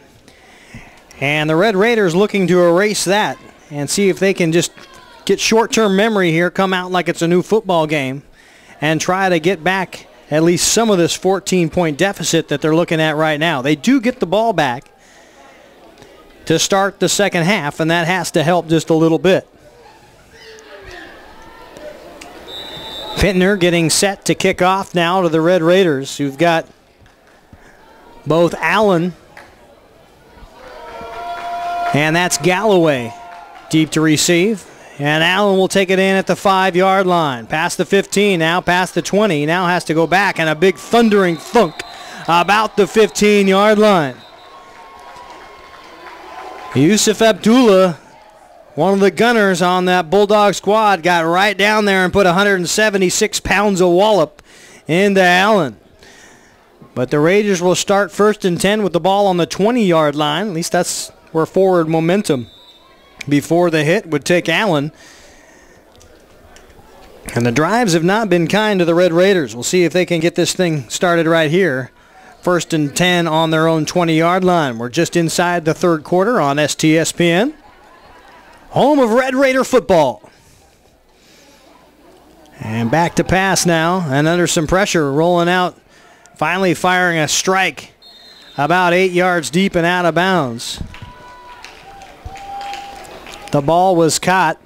A: And the Red Raiders looking to erase that and see if they can just get short-term memory here, come out like it's a new football game, and try to get back at least some of this 14-point deficit that they're looking at right now. They do get the ball back to start the second half, and that has to help just a little bit. Pittner getting set to kick off now to the Red Raiders, who've got both Allen and that's Galloway deep to receive. And Allen will take it in at the 5-yard line. Past the 15, now past the 20. He now has to go back, and a big thundering thunk about the 15-yard line. Yusuf Abdullah, one of the gunners on that Bulldog squad, got right down there and put 176 pounds of wallop into Allen. But the Raiders will start 1st and 10 with the ball on the 20-yard line. At least that's where forward momentum before the hit would take Allen. And the drives have not been kind to the Red Raiders. We'll see if they can get this thing started right here. First and 10 on their own 20-yard line. We're just inside the third quarter on STSPN, home of Red Raider football. And back to pass now, and under some pressure, rolling out, finally firing a strike about 8 yards deep and out of bounds. The ball was caught.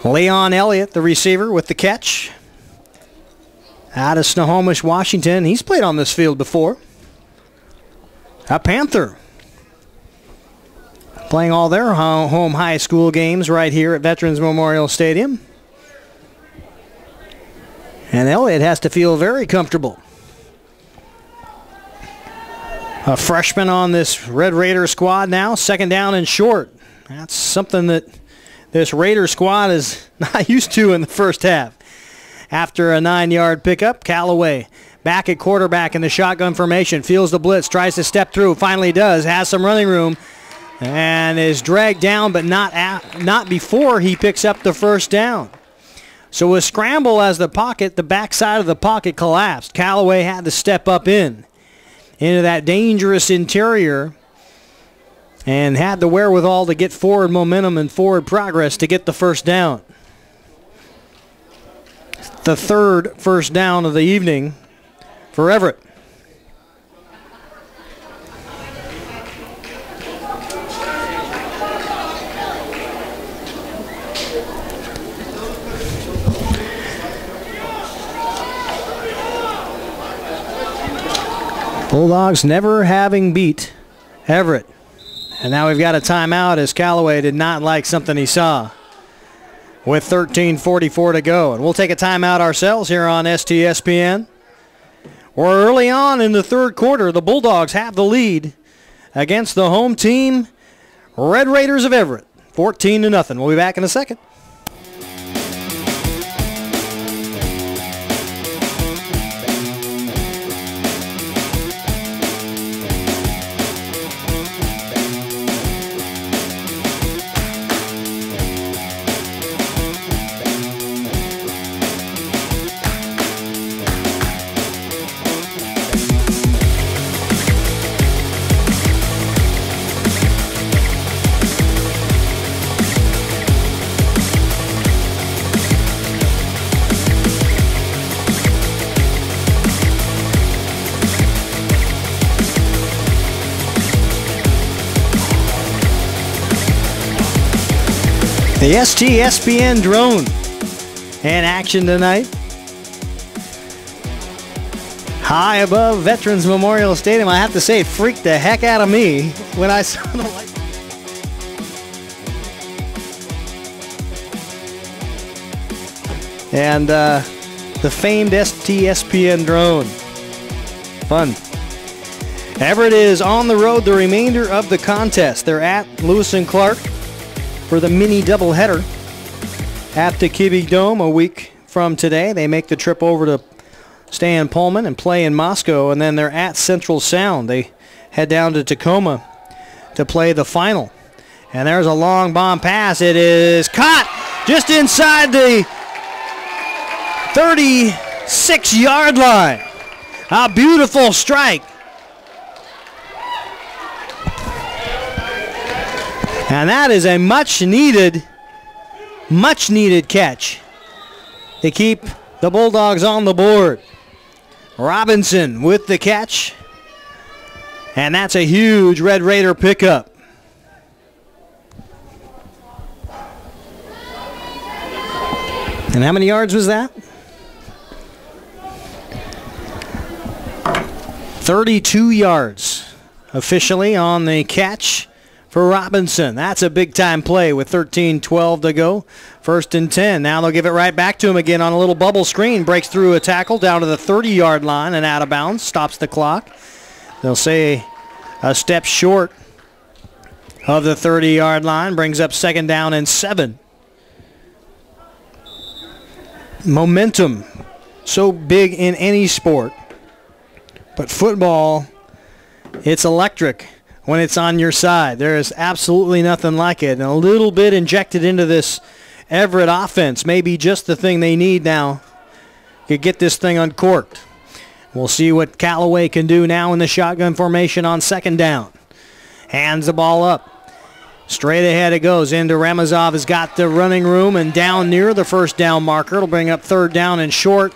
A: Leon Elliott, the receiver, with the catch. Out of Snohomish, Washington. He's played on this field before. A Panther. Playing all their home high school games right here at Veterans Memorial Stadium. And Elliott has to feel very comfortable. A freshman on this Red Raider squad now. Second down and short. That's something that this Raider squad is not used to in the first half. After a 9-yard pickup, Callaway back at quarterback in the shotgun formation. Feels the blitz, tries to step through, finally does, has some running room, and is dragged down, but not before he picks up the first down. So a scramble as the backside of the pocket collapsed. Callaway had to step up into that dangerous interior and had the wherewithal to get forward momentum and forward progress to get the first down. The third first down of the evening for Everett. Bulldogs never having beat Everett. And now we've got a timeout as Callaway did not like something he saw. With 13:44 to go. And we'll take a timeout ourselves here on STSPN. We're early on in the third quarter. The Bulldogs have the lead against the home team, Red Raiders of Everett. 14-0. We'll be back in a second. The STSPN drone in action tonight. High above Veterans Memorial Stadium. I have to say, it freaked the heck out of me when I saw the light. And the famed STSPN drone. Fun. Everett is on the road the remainder of the contest. They're at Lewis and Clark for the mini doubleheader at the Kibbe Dome a week from today. They make the trip over to stay in Pullman and play in Moscow, and then they're at Central Sound. They head down to Tacoma to play the final. And there's a long bomb pass. It is caught just inside the 36-yard line. A beautiful strike. And that is a much-needed catch to keep the Bulldogs on the board. Robinson with the catch. And that's a huge Red Raider pickup. And how many yards was that? 32 yards officially on the catch for Robinson. That's a big-time play with 13:12 to go. First and 10. Now they'll give it right back to him again on a little bubble screen. Breaks through a tackle down to the 30-yard line and out of bounds. Stops the clock. They'll say a step short of the 30-yard line. Brings up second down and 7. Momentum. So big in any sport. But football, it's electric when it's on your side. There is absolutely nothing like it. And a little bit injected into this Everett offense may be just the thing they need now to get this thing uncorked. We'll see what Callaway can do now in the shotgun formation on second down. Hands the ball up. Straight ahead it goes into Ramazov. Has got the running room and down near the first down marker. It'll bring up third down and short.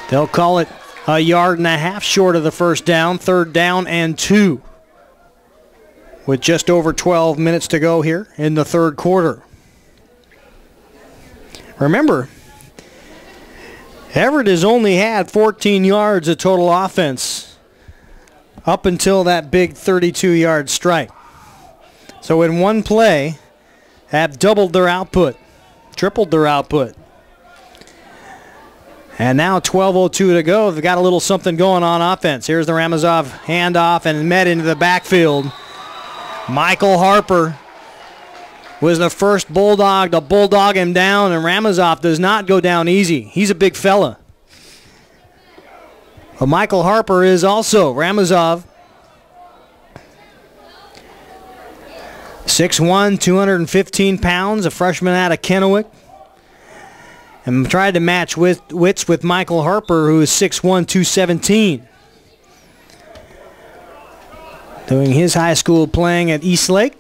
A: They'll call it a yard and a half short of the first down. Third down and 2. With just over 12 minutes to go here in the third quarter. Remember, Everett has only had 14 yards of total offense up until that big 32-yard strike. So in one play, have doubled their output, tripled their output. And now 12:02 to go. They've got a little something going on offense. Here's the Ramazov handoff and met into the backfield. Michael Harper was the first Bulldog to bulldog him down, and Ramazov does not go down easy. He's a big fella. But Michael Harper is also Ramazov. 6'1", 215 pounds, a freshman out of Kennewick. And tried to match wits with Michael Harper, who is 6'1", 217. Doing his high school playing at Eastlake.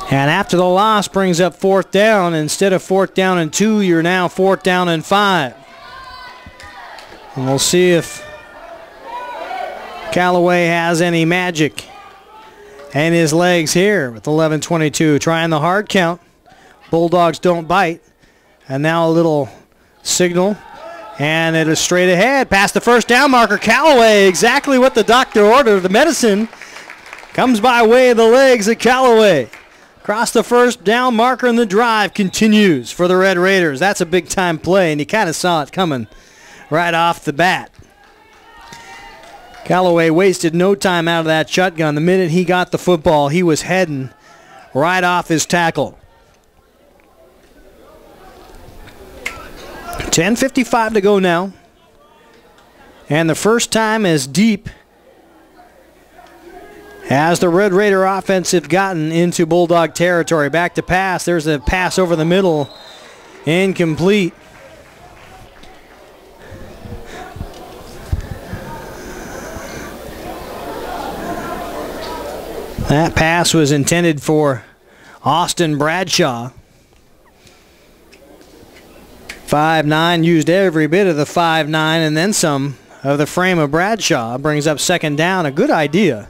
A: And after the loss brings up fourth down. Instead of fourth down and 2, you're now fourth down and 5. And we'll see if Callaway has any magic in his legs here with 11:22. Trying the hard count. Bulldogs don't bite. And now a little signal. And it is straight ahead past the first down marker. Callaway, exactly what the doctor ordered. The medicine comes by way of the legs of Callaway. Across the first down marker, and the drive continues for the Red Raiders. That's a big-time play, and you kind of saw it coming right off the bat. Callaway wasted no time out of that shotgun. The minute he got the football, he was heading right off his tackle. 10:55 to go now. And the first time as deep as the Red Raider offense have gotten into Bulldog territory. Back to pass. There's a pass over the middle. Incomplete. That pass was intended for Austin Bradshaw. 5'9", used every bit of the 5'9", and then some of the frame of Bradshaw. Brings up second down. A good idea.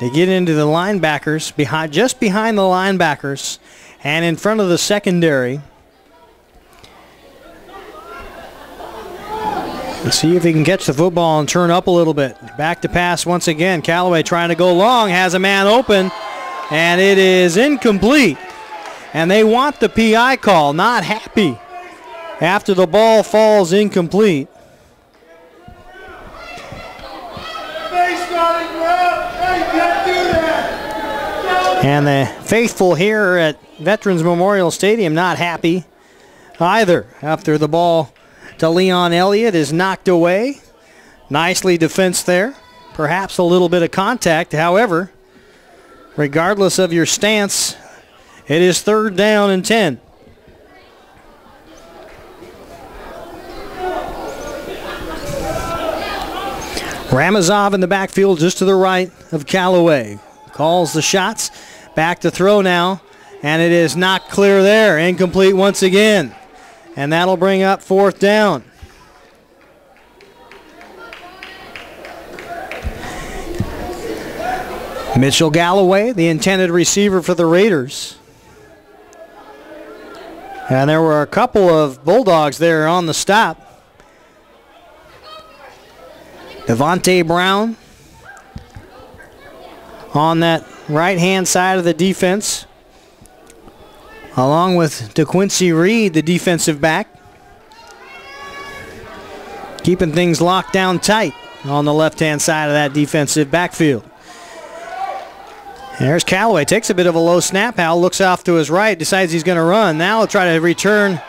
A: They get into the linebackers, just behind the linebackers, and in front of the secondary. Let's see if he can catch the football and turn up a little bit. Back to pass once again. Callaway trying to go long, has a man open, and it is incomplete. And they want the PI call, not happy after the ball falls incomplete. And the faithful here at Veterans Memorial Stadium not happy either after the ball to Leon Elliott is knocked away. Nicely defensed there. Perhaps a little bit of contact. However, regardless of your stance, it is third down and 10. Ramazov in the backfield just to the right of Callaway. Calls the shots. Back to throw now. And it is not clear there. Incomplete once again. And that'll bring up fourth down. Mitchell Galloway, the intended receiver for the Raiders. And there were a couple of Bulldogs there on the stop. Devontae Brown on that right-hand side of the defense, along with DeQuincy Reed, the defensive back. Keeping things locked down tight on the left-hand side of that defensive backfield. There's Callaway. Takes a bit of a low snap. Hal looks off to his right, decides he's going to run. Now he'll try to return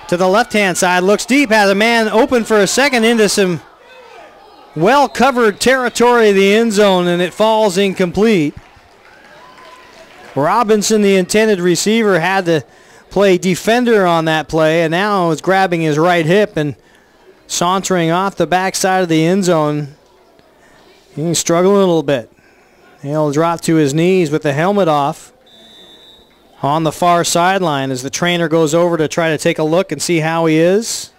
A: to the left-hand side. Looks deep, has a man open for a second into some well-covered territory of the end zone, and it falls incomplete. Robinson, the intended receiver, had the play defender on that play, and now is grabbing his right hip and sauntering off the backside of the end zone. He's struggling a little bit. He'll drop to his knees with the helmet off on the far sideline as the trainer goes over to try to take a look and see how he is.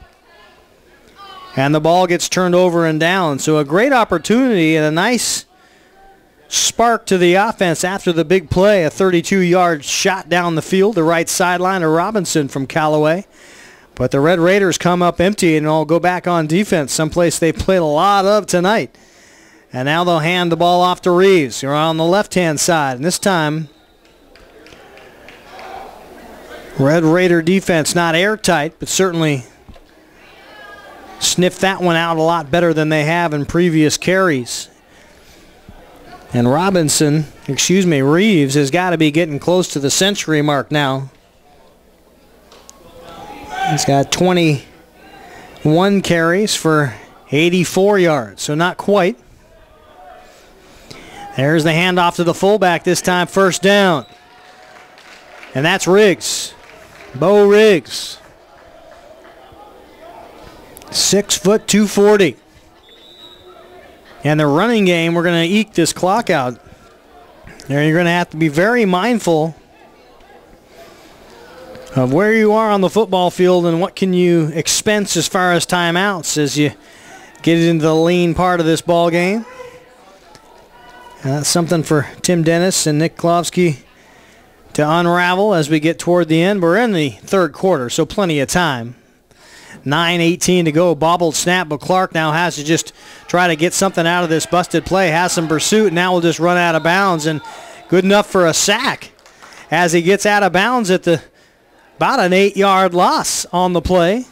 A: And the ball gets turned over and down. So a great opportunity and a nice spark to the offense after the big play. A 32-yard shot down the field, the right sideline to Robinson from Callaway. But the Red Raiders come up empty and all go back on defense, someplace they played a lot of tonight. And now they'll hand the ball off to Reeves. You're on the left-hand side. And this time, Red Raider defense not airtight, but certainly sniffed that one out a lot better than they have in previous carries. And Reeves has got to be getting close to the century mark now. He's got 21 carries for 84 yards, so not quite. There's the handoff to the fullback, this time first down. And that's Riggs. Bo Riggs. 6 foot 240. And the running game, we're going to eke this clock out. There you're going to have to be very mindful of where you are on the football field and what can you expense as far as timeouts as you get into the lean part of this ball game. And that's something for Tim Dennis and Nick Klovsky to unravel as we get toward the end. We're in the third quarter, so plenty of time. 9:18 to go, bobbled snap, but Clark now has to just try to get something out of this busted play. Has some pursuit, now will just run out of bounds, and good enough for a sack as he gets out of bounds at about an 8-yard loss on the play.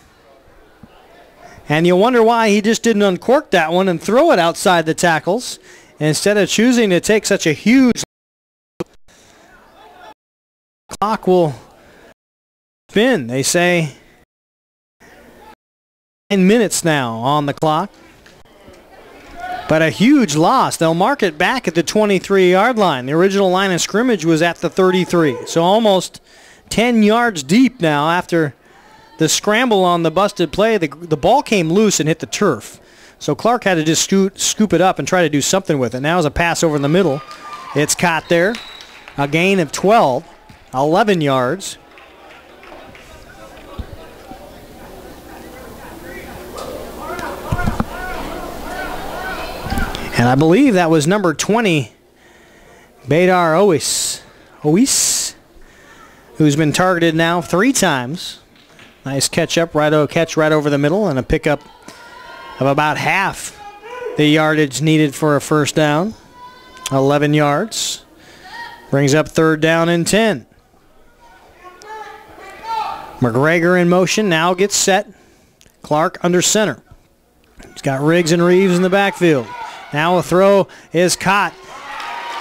A: And you wonder why he just didn't uncork that one and throw it outside the tackles instead of choosing to take such a huge. Clock will spin. They say 9 minutes now on the clock. But a huge loss. They'll mark it back at the 23-yard line. The original line of scrimmage was at the 33. So almost 10 yards deep now after the scramble on the busted play. The ball came loose and hit the turf. So Clark had to just scoop it up and try to do something with it. Now is a pass over in the middle. It's caught there. A gain of 12, 11 yards. And I believe that was number 20, Badar Ois, who's been targeted now 3 times. Nice catch right over the middle and a pickup of about half the yardage needed for a first down. 11 yards. Brings up third down and 10. McGregor in motion, now gets set. Clark under center. He's got Riggs and Reeves in the backfield. Now a throw is caught.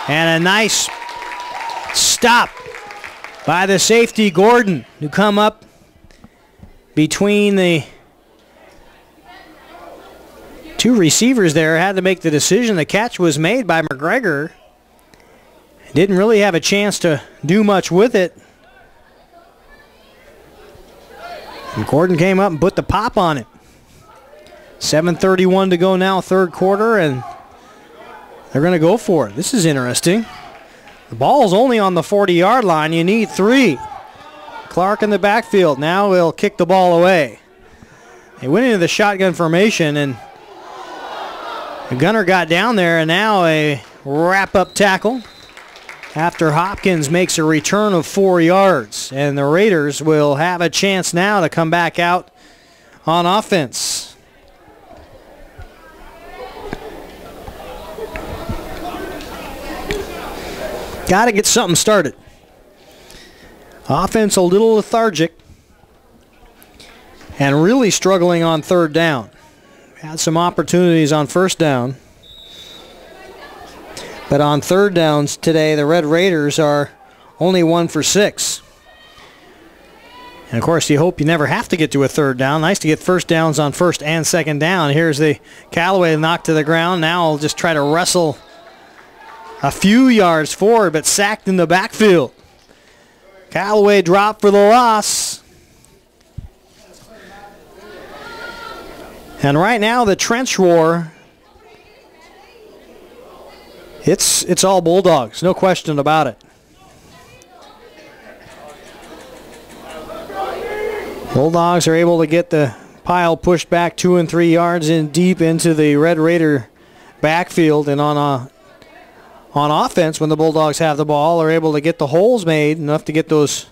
A: And a nice stop by the safety, Gordon, who come up between the 2 receivers there. Had to make the decision. The catch was made by McGregor. Didn't really have a chance to do much with it. And Gordon came up and put the pop on it. 7:31 to go now, third quarter, and they're going to go for it. This is interesting. The ball's only on the 40-yard line. You need 3. Clark in the backfield. Now he'll kick the ball away. They went into the shotgun formation, and the gunner got down there, and now a wrap-up tackle after Hopkins makes a return of 4 yards. And the Raiders will have a chance now to come back out on offense. Got to get something started. Offense a little lethargic and really struggling on third down. Had some opportunities on first down. But on third downs today, the Red Raiders are only 1 for 6. And of course, you hope you never have to get to a third down. Nice to get first downs on first and second down. Here's the Callaway knocked to the ground. Now I'll just try to wrestle a few yards forward, but sacked in the backfield. Callaway dropped for the loss. And right now the trench war, it's all Bulldogs, no question about it. Bulldogs are able to get the pile pushed back 2 and 3 yards in deep into the Red Raider backfield, and on offense, when the Bulldogs have the ball, are able to get the holes made enough to get those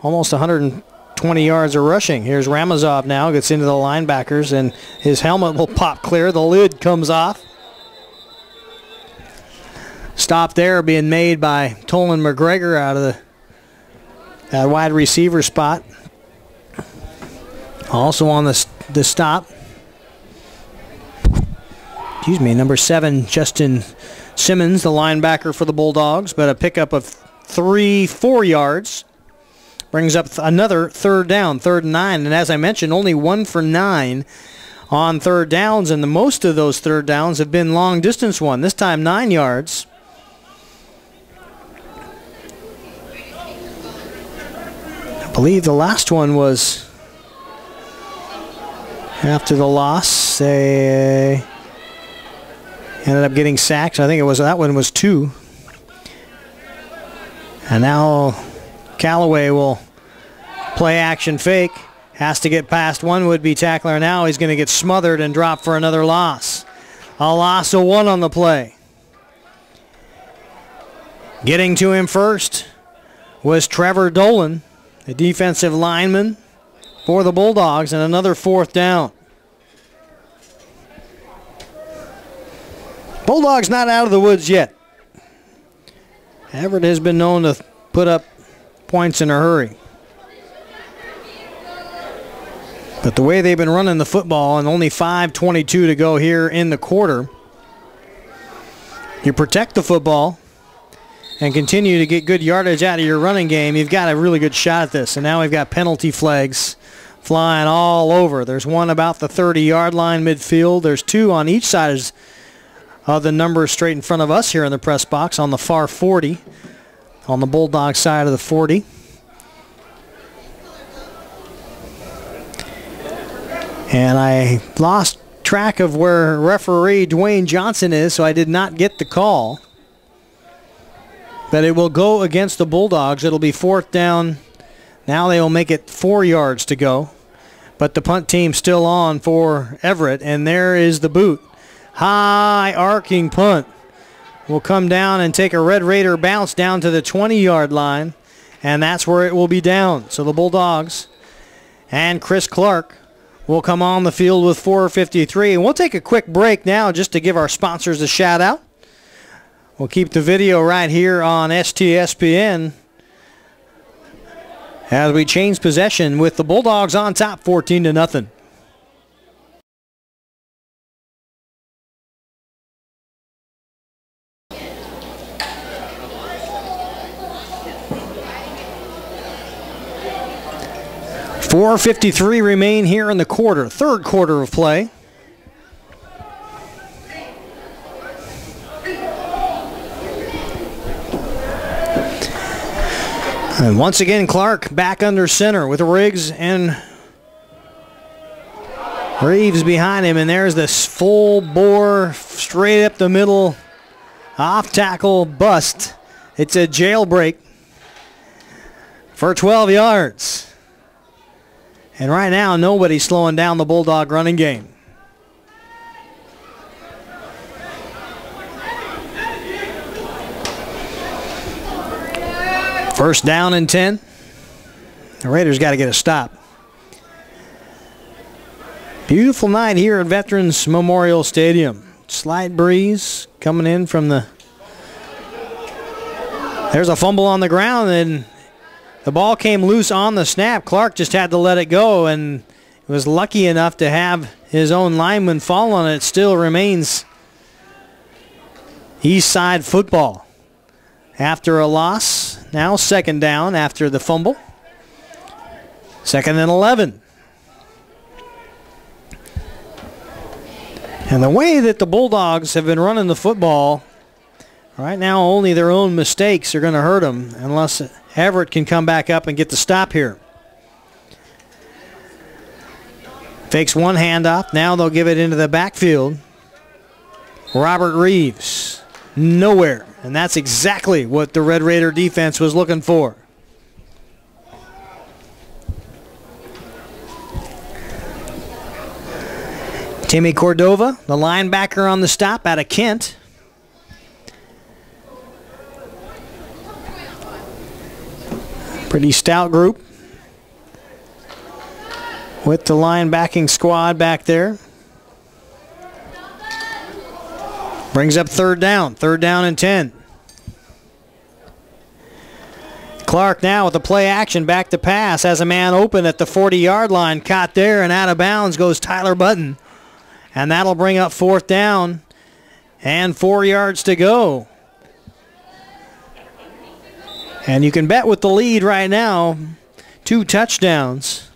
A: almost 120 yards of rushing. Here's Ramazov now, gets into the linebackers, and his helmet will pop clear. The lid comes off. Stop there being made by Tolan McGregor out of that wide receiver spot. Also on the stop, number 7, Justin Simmons, the linebacker for the Bulldogs, but a pickup of 4 yards. Brings up another third down, 3rd and 9. And as I mentioned, only 1 for 9 on third downs, and the most of those third downs have been long distance one. This time 9 yards. I believe the last one was after the loss. They ended up getting sacked. I think that one was 2. And now Callaway will play action fake. Has to get past one would-be tackler. Now he's going to get smothered and drop for another loss. A loss of 1 on the play. Getting to him first was Trevor Dolan, a defensive lineman for the Bulldogs, and another 4th down. Bulldogs not out of the woods yet. Everett has been known to put up points in a hurry. But the way they've been running the football, and only 5:22 to go here in the quarter, you protect the football and continue to get good yardage out of your running game, you've got a really good shot at this. And now we've got penalty flags flying all over. There's one about the 30-yard line midfield. There's 2 on each side of the numbers straight in front of us here in the press box on the far 40, on the Bulldog side of the 40. And I lost track of where referee Dwayne Johnson is, so I did not get the call. But it will go against the Bulldogs. It'll be 4th down. Now they will make it 4 yards to go. But the punt team still on for Everett, and there is the boot. High arcing punt will come down and take a Red Raider bounce down to the 20-yard line, and that's where it will be down. So the Bulldogs and Chris Clark will come on the field with 4:53. And we'll take a quick break now just to give our sponsors a shout out. We'll keep the video right here on STSPN as we change possession with the Bulldogs on top 14-0. .453 remain here in the quarter, 3rd quarter of play. And once again, Clark back under center with Riggs and Reeves behind him. And there's this full bore, straight up the middle, off tackle bust. It's a jailbreak for 12 yards. And right now, nobody's slowing down the Bulldog running game. First down and 10. The Raiders got to get a stop. Beautiful night here at Veterans Memorial Stadium. Slight breeze coming in from the... There's a fumble on the ground, and the ball came loose on the snap. Clark just had to let it go, and was lucky enough to have his own lineman fall on it. It still remains Eastside football. After a loss, now 2nd down after the fumble. 2nd and 11. And the way that the Bulldogs have been running the football Right now, only their own mistakes are going to hurt them unless Everett can come back up and get the stop here. Fakes one handoff. Now they'll give it into the backfield. Robert Reeves, nowhere. And that's exactly what the Red Raider defense was looking for. Timmy Cordova, the linebacker on the stop out of Kent. Pretty stout group with the linebacking squad back there. Brings up third down and 10. Clark now with the play action, back to pass, has a man open at the 40-yard line, caught there, and out of bounds goes Tyler Button. And that'll bring up fourth down and 4 yards to go. And you can bet with the lead right now, 2 touchdowns,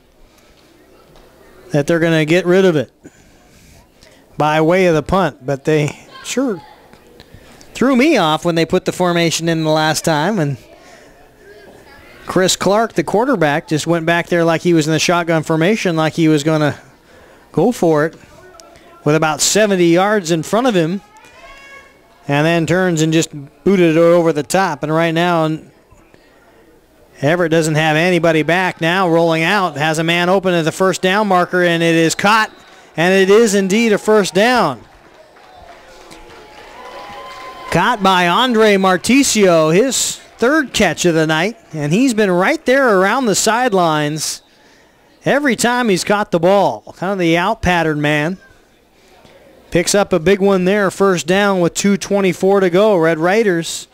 A: that they're going to get rid of it by way of the punt. But they sure threw me off when they put the formation in the last time. And Chris Clark, the quarterback, just went back there like he was in the shotgun formation, like he was going to go for it with about 70 yards in front of him, and then turns and just booted it over the top. And right now, Everett doesn't have anybody back now, rolling out, has a man open at the first down marker, and it is caught, and it is indeed a first down. Caught by Andre Marticio, his third catch of the night, and he's been right there around the sidelines every time he's caught the ball. Kind of the out-pattern man. Picks up a big one there, first down with 2:24 to go. Red Raiders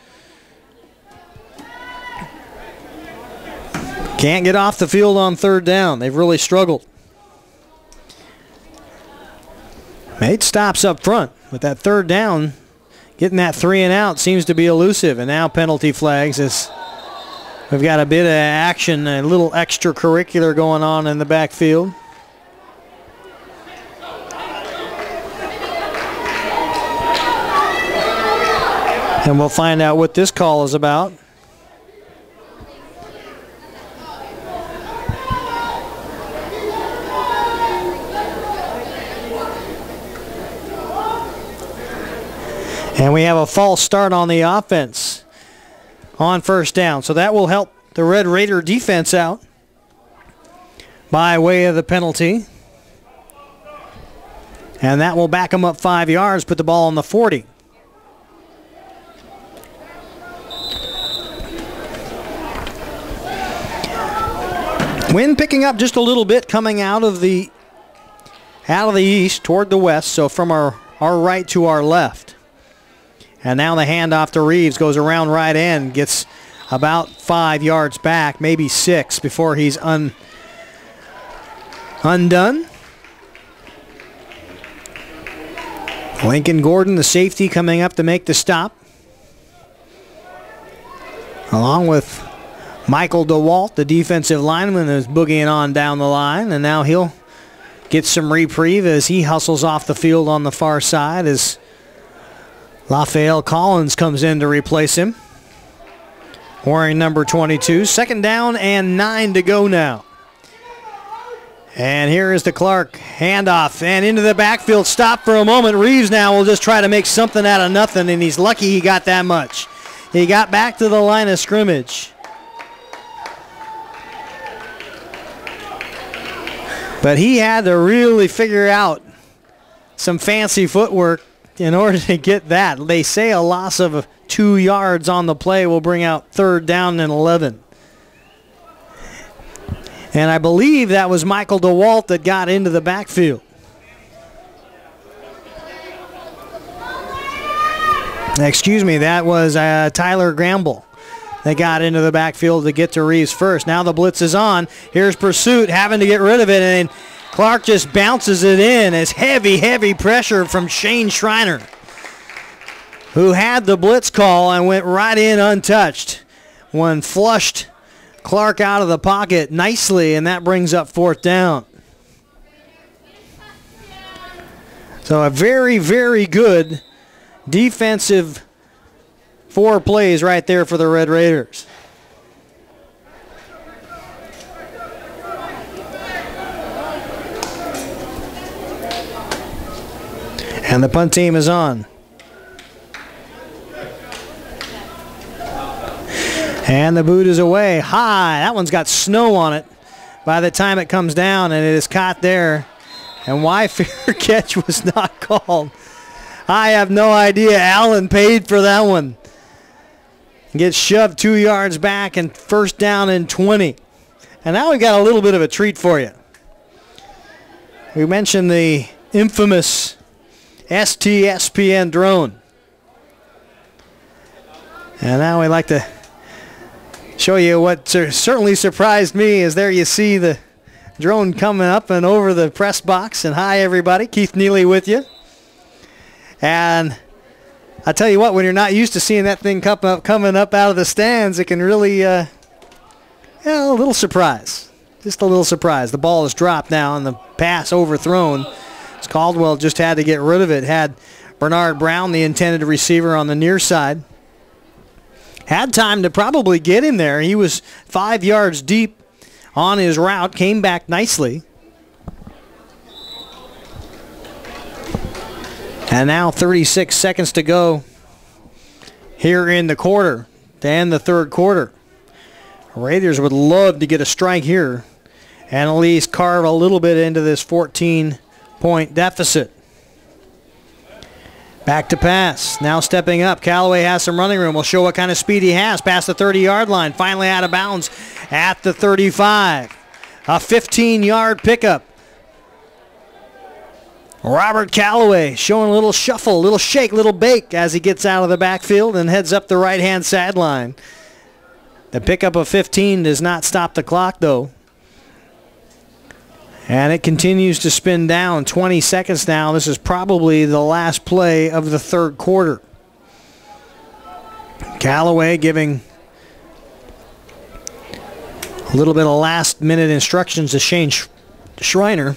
A: can't get off the field on third down. They've really struggled. Made stops up front, but that third down, getting that 3 and out seems to be elusive. And now penalty flags as we've got a bit of action, a little extracurricular going on in the backfield. And we'll find out what this call is about. And we have a false start on the offense on first down. So that will help the Red Raider defense out by way of the penalty. And that will back them up 5 yards, put the ball on the 40. Wind picking up just a little bit coming out of the east toward the west, so from our right to our left. And now the handoff to Reeves goes around right end, gets about 5 yards back, maybe 6 before he's undone. Lincoln Gordon, the safety, coming up to make the stop, along with Michael DeWalt, the defensive lineman, is boogieing on down the line, and now he'll get some reprieve as he hustles off the field on the far side as Raphael Collins comes in to replace him, wearing number 22. Second down and 9 to go now. And here is the Clark handoff and into the backfield. Stop for a moment. Reeves now will just try to make something out of nothing, and he's lucky he got that much. He got back to the line of scrimmage. But he had to really figure out some fancy footwork in order to get that. They say a loss of 2 yards on the play will bring out third down and 11. And I believe that was Michael DeWalt that got into the backfield. Excuse me, that was Tyler Gramble. They got into the backfield to get to Reeves first. Now the blitz is on. Here's pursuit, having to get rid of it, and Clark just bounces it in as heavy pressure from Shane Schreiner, who had the blitz call and went right in untouched. One flushed Clark out of the pocket nicely, and that brings up fourth down. So a very good defensive 4 plays right there for the Red Raiders. And the punt team is on. And the boot is away. High. That one's got snow on it by the time it comes down, and it is caught there. And why fair catch was not called, I have no idea. Allen paid for that one. Gets shoved 2 yards back and first down and 20. And now we've got a little bit of a treat for you. We mentioned the infamous STSPN drone. And now we'd like to show you what certainly surprised me is there you see the drone coming up and over the press box. And hi, everybody. Keith Nealy with you. And I tell you what, when you're not used to seeing that thing coming up out of the stands, it can really, a little surprise. Just a little surprise. The ball is dropped now and the pass overthrown. Caldwell just had to get rid of it. Had Bernard Brown, the intended receiver, on the near side. Had time to probably get him there. He was 5 yards deep on his route. Came back nicely. And now 36 seconds to go here in the quarter to end the third quarter. Raiders would love to get a strike here and at least carve a little bit into this 14-point deficit. Back to pass. Now stepping up. Callaway has some running room. We'll show what kind of speed he has. Past the 30-yard line. Finally out of bounds at the 35. A 15-yard pickup. Robert Callaway showing a little shuffle, a little shake, a little bake as he gets out of the backfield and heads up the right-hand sideline. The pickup of 15 does not stop the clock, though. And it continues to spin down. 20 seconds now. This is probably the last play of the third quarter. Callaway giving a little bit of last-minute instructions to Shane Schreiner.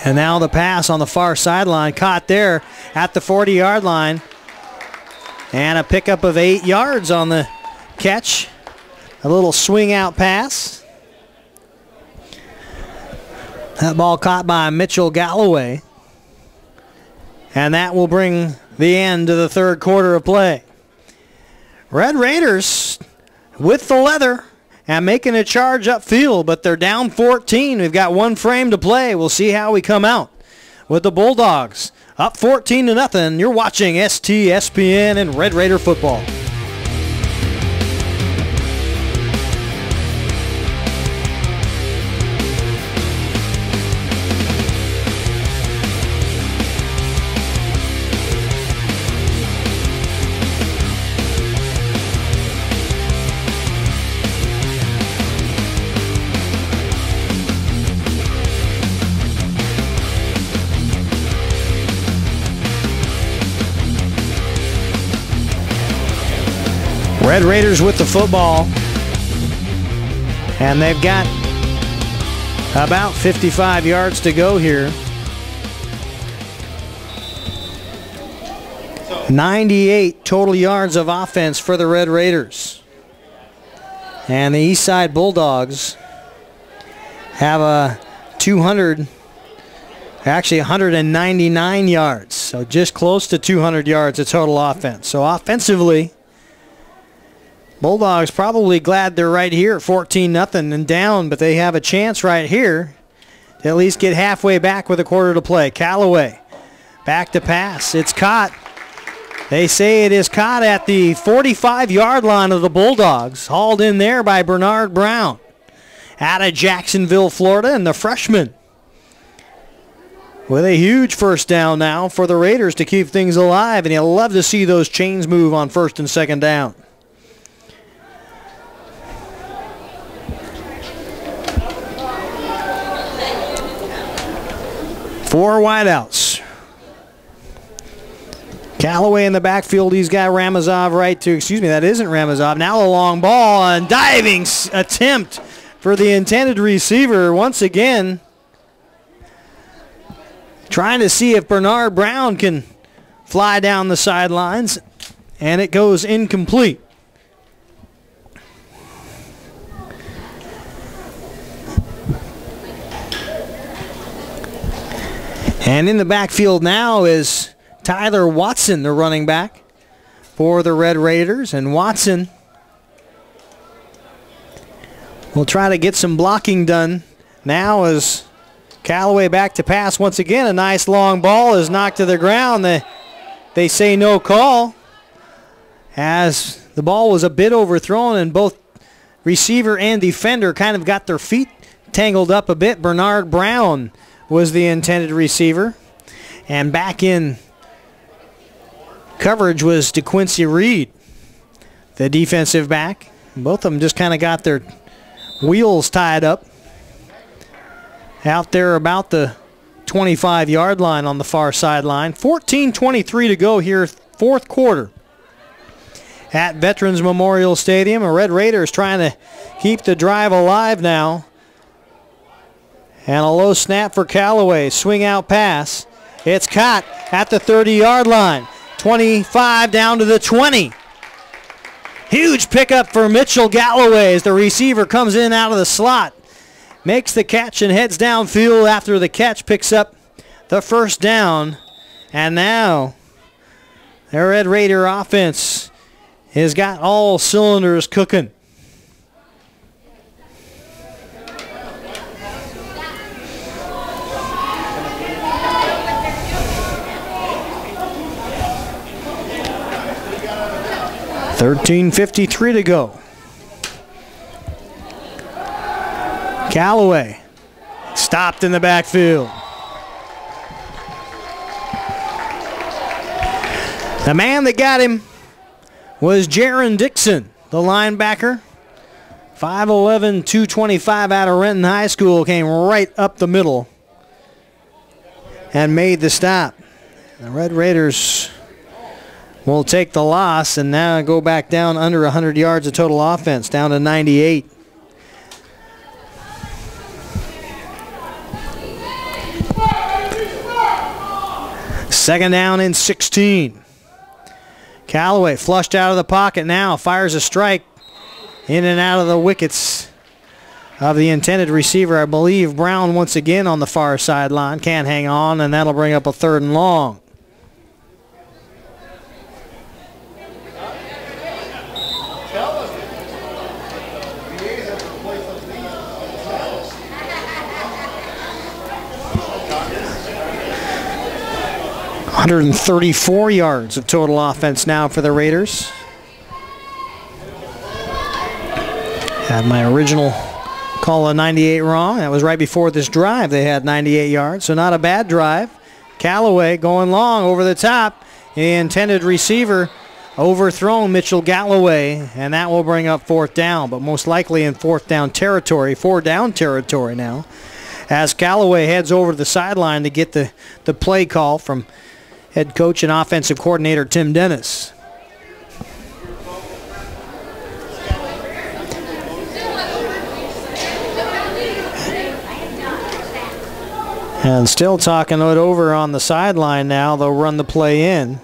A: And now the pass on the far sideline, caught there at the 40-yard line. And a pickup of 8 yards on the catch. A little swing-out pass. That ball caught by Mitchell Galloway. And that will bring the end to the third quarter of play. Red Raiders with the leather and making a charge upfield, but they're down 14. We've got one frame to play. We'll see how we come out with the Bulldogs. Up 14-0. You're watching STSPN and Red Raider football. Red Raiders with the football, and they've got about 55 yards to go here. 98 total yards of offense for the Red Raiders. And the Eastside Bulldogs have a 199 yards, so just close to 200 yards of total offense. So offensively, Bulldogs probably glad they're right here, 14-0 and down, but they have a chance right here to at least get halfway back with a quarter to play. Callaway back to pass. It's caught. They say it is caught at the 45-yard line of the Bulldogs. Hauled in there by Bernard Brown out of Jacksonville, Florida, and the freshman with a huge first down now for the Raiders to keep things alive, and you'll love to see those chains move on first and second down. Four wideouts. Callaway in the backfield. He's got Ramazov right to, that isn't Ramazov. Now a long ball and diving attempt for the intended receiver once again. Trying to see if Bernard Brown can fly down the sidelines. and it goes incomplete. And in the backfield now is Tyler Watson, the running back for the Red Raiders. And Watson will try to get some blocking done now as Callaway back to pass once again. A nice long ball is knocked to the ground. They say no call as the ball was a bit overthrown and both receiver and defender kind of got their feet tangled up a bit. Bernard Brown was the intended receiver. And back in coverage was DeQuincy Reed, the defensive back. Both of them just kind of got their wheels tied up out there about the 25-yard line on the far sideline. 14:23 to go here, fourth quarter at Veterans Memorial Stadium. The Red Raiders trying to keep the drive alive now. And a low snap for Callaway. Swing out pass. It's caught at the 30-yard line. 25 down to the 20. Huge pickup for Mitchell Galloway as the receiver comes in out of the slot. Makes the catch and heads downfield after the catch. Picks up the first down. And now the Red Raider offense has got all cylinders cooking. $13:53 to go. Callaway stopped in the backfield. The man that got him was Jaron Dixon, the linebacker. 5'11", 225 out of Renton High School, came right up the middle and made the stop. The Red Raiders will take the loss and now go back down under 100 yards of total offense, down to 98. Second down and 16. Callaway flushed out of the pocket now, fires a strike in and out of the wickets of the intended receiver. I believe Brown once again on the far sideline. Can't hang on, and that'll bring up a 3rd and long. .134 yards of total offense now for the Raiders. Had my original call of 98 wrong. That was right before this drive. They had 98 yards, so not a bad drive. Callaway going long over the top. The intended receiver overthrown Mitchell Galloway, and that will bring up 4th down, but most likely in 4th down territory, 4-down territory now, as Callaway heads over to the sideline to get the play call from head coach and offensive coordinator Tim Dennis. And still talking it over on the sideline now. They'll run the play in.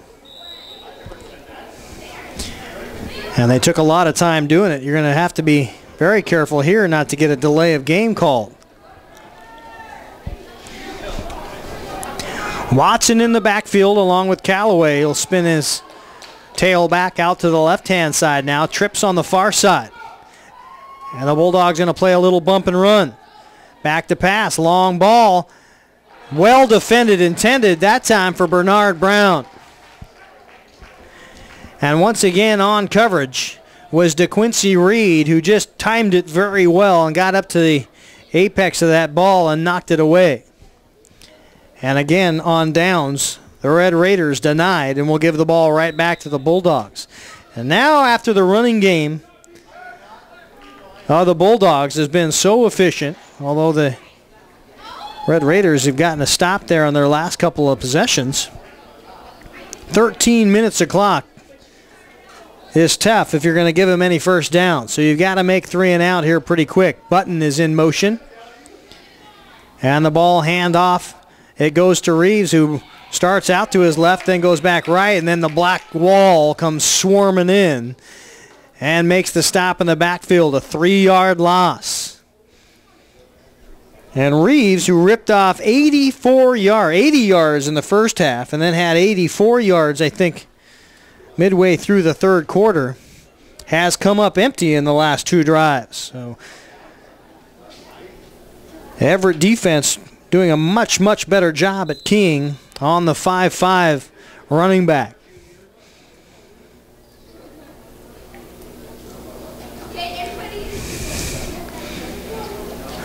A: And they took a lot of time doing it. You're going to have to be very careful here not to get a delay of game called. Watson in the backfield along with Callaway. He'll spin his tail back out to the left-hand side now. Trips on the far side. And the Bulldogs going to play a little bump and run. Back to pass. Long ball. Well defended, intended that time for Bernard Brown. And once again on coverage was DeQuincy Reed, who just timed it very well and got up to the apex of that ball and knocked it away. And again, on downs, the Red Raiders denied and will give the ball right back to the Bulldogs. And now after the running game, the Bulldogs has been so efficient, although the Red Raiders have gotten a stop there on their last couple of possessions. 13 minutes of clock is tough if you're going to give them any first down. So you've got to make 3 and out here pretty quick. Button is in motion. And the ball handoff. It goes to Reeves, who starts out to his left, then goes back right, and then the black wall comes swarming in and makes the stop in the backfield, a 3-yard loss. And Reeves, who ripped off 80 yards in the first half and then had 84 yards, I think, midway through the third quarter, has come up empty in the last 2 drives. So Everett defense doing a much, much better job at keying on the 5'5" running back.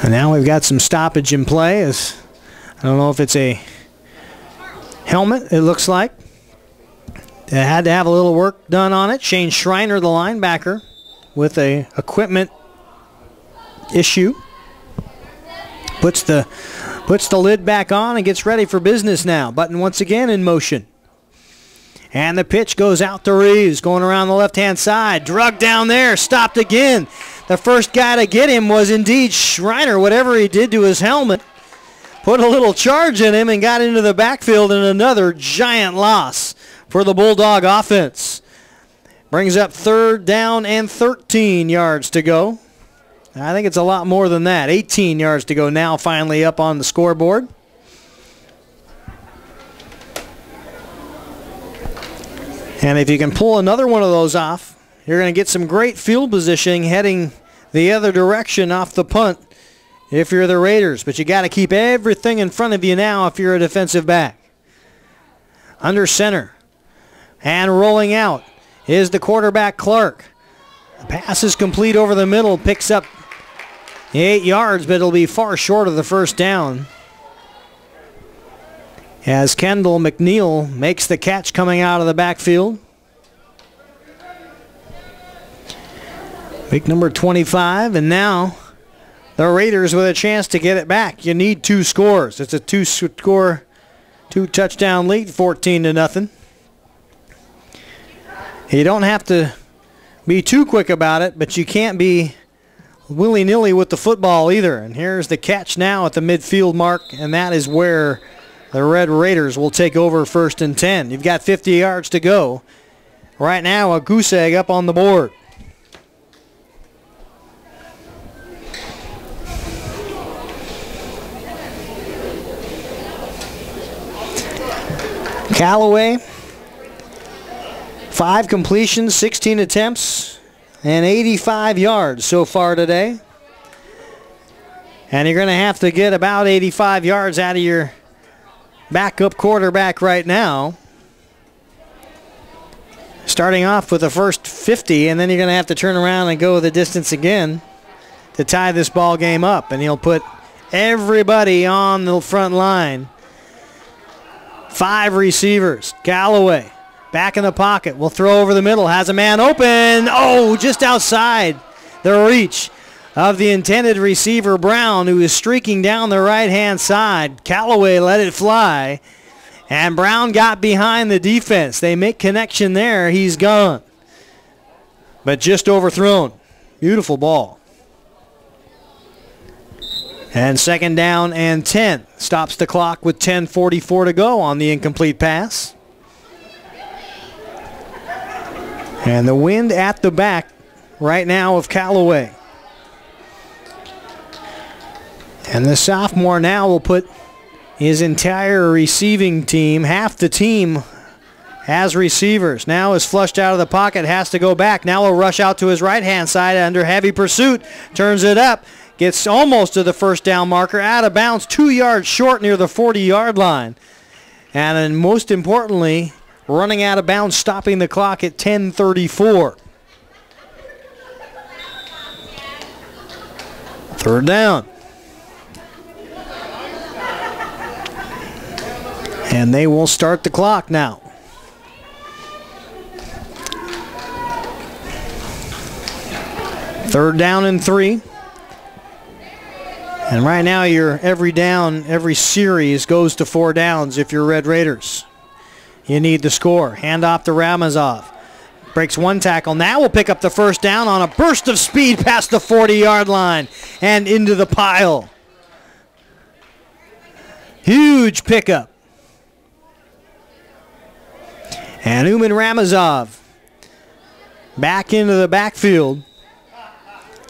A: And now we've got some stoppage in play. As I don't know if it's a helmet, it looks like. They had to have a little work done on it. Shane Schreiner, the linebacker, with a equipment issue. Puts the lid back on and gets ready for business now. Button once again in motion. And the pitch goes out to Reeves, going around the left-hand side. Drugged down there, stopped again. The first guy to get him was indeed Schreiner. Whatever he did to his helmet, put a little charge in him and got into the backfield, and another giant loss for the Bulldog offense. Brings up 3rd down and 13 yards to go. I think it's a lot more than that. 18 yards to go now, finally up on the scoreboard. And if you can pull another one of those off, you're going to get some great field positioning heading the other direction off the punt if you're the Raiders. But you got to keep everything in front of you now if you're a defensive back. Under center and rolling out is the quarterback, Clark. The pass is complete over the middle, picks up 8 yards, but it'll be far short of the first down, as Kendall McNeil makes the catch coming out of the backfield. Week number 25, and now the Raiders with a chance to get it back. You need 2 scores. It's a 2-touchdown lead, 14-0. You don't have to be too quick about it, but you can't be willy-nilly with the football either. And here's the catch now at the midfield mark, and that is where the Red Raiders will take over 1st and 10. You've got 50 yards to go. Right now, a goose egg up on the board. Callaway, 5 completions, 16 attempts, and 85 yards so far today. And you're going to have to get about 85 yards out of your backup quarterback right now. Starting off with the first 50, and then you're going to have to turn around and go the distance again to tie this ball game up. And he'll put everybody on the front line. 5 receivers. Callaway back in the pocket. Will throw over the middle. Has a man open. Oh, just outside the reach of the intended receiver, Brown, who is streaking down the right-hand side. Callaway let it fly, and Brown got behind the defense. They make connection there. He's gone, but just overthrown. Beautiful ball. And 2nd down and 10. Stops the clock with 10:44 to go on the incomplete pass. And the wind at the back right now of Callaway. And the sophomore now will put his entire receiving team, half the team, as receivers. Now is flushed out of the pocket, has to go back. Now will rush out to his right-hand side under heavy pursuit. Turns it up. Gets almost to the 1st down marker. Out of bounds, 2 yards short near the 40-yard line. And then most importantly, running out of bounds, stopping the clock at 10:34. 3rd down. And they will start the clock now. Third down and 3. And right now, your every down, every series goes to 4 downs if you're Red Raiders. You need the score. Hand off to Ramazov. Breaks 1 tackle. Now will pick up the 1st down on a burst of speed past the 40-yard line and into the pile. Huge pickup. And Uman Ramazov back into the backfield,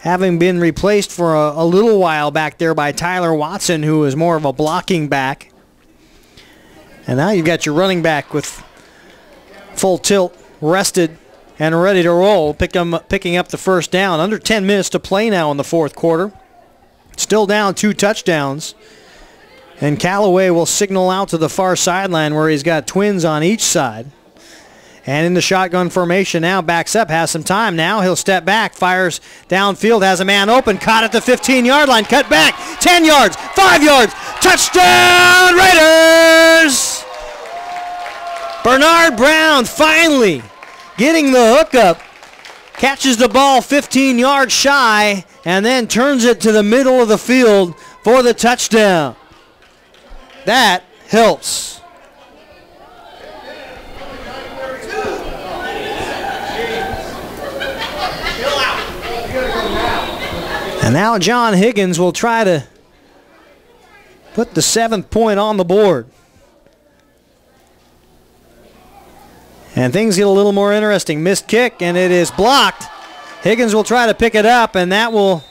A: having been replaced for a little while back there by Tyler Watson, who is more of a blocking back. And now you've got your running back with full tilt, rested, and ready to roll, picking up the first down. Under 10 minutes to play now in the fourth quarter. Still down 2 touchdowns. And Callaway will signal out to the far sideline where he's got twins on each side. And in the shotgun formation now, backs up, has some time now. He'll step back, fires downfield, has a man open, caught at the 15-yard line, cut back, 10 yards, 5 yards, touchdown Raiders! Bernard Brown finally getting the hook up, catches the ball 15 yards shy, and then turns it to the middle of the field for the touchdown. That helps. And now John Higgins will try to put the 7th point on the board. And things get a little more interesting. Missed kick, and it is blocked. Higgins will try to pick it up, and that will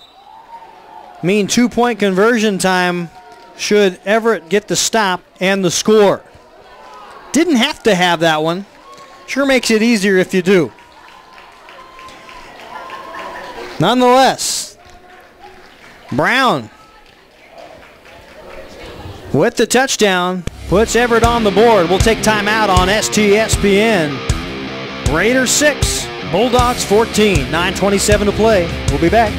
A: mean 2-point conversion time should Everett get the stop and the score. Didn't have to have that one. Sure makes it easier if you do. Nonetheless, Brown with the touchdown puts Everett on the board. We'll take time out on STSPN. Raiders 6, Bulldogs 14, 9:27 to play. We'll be back.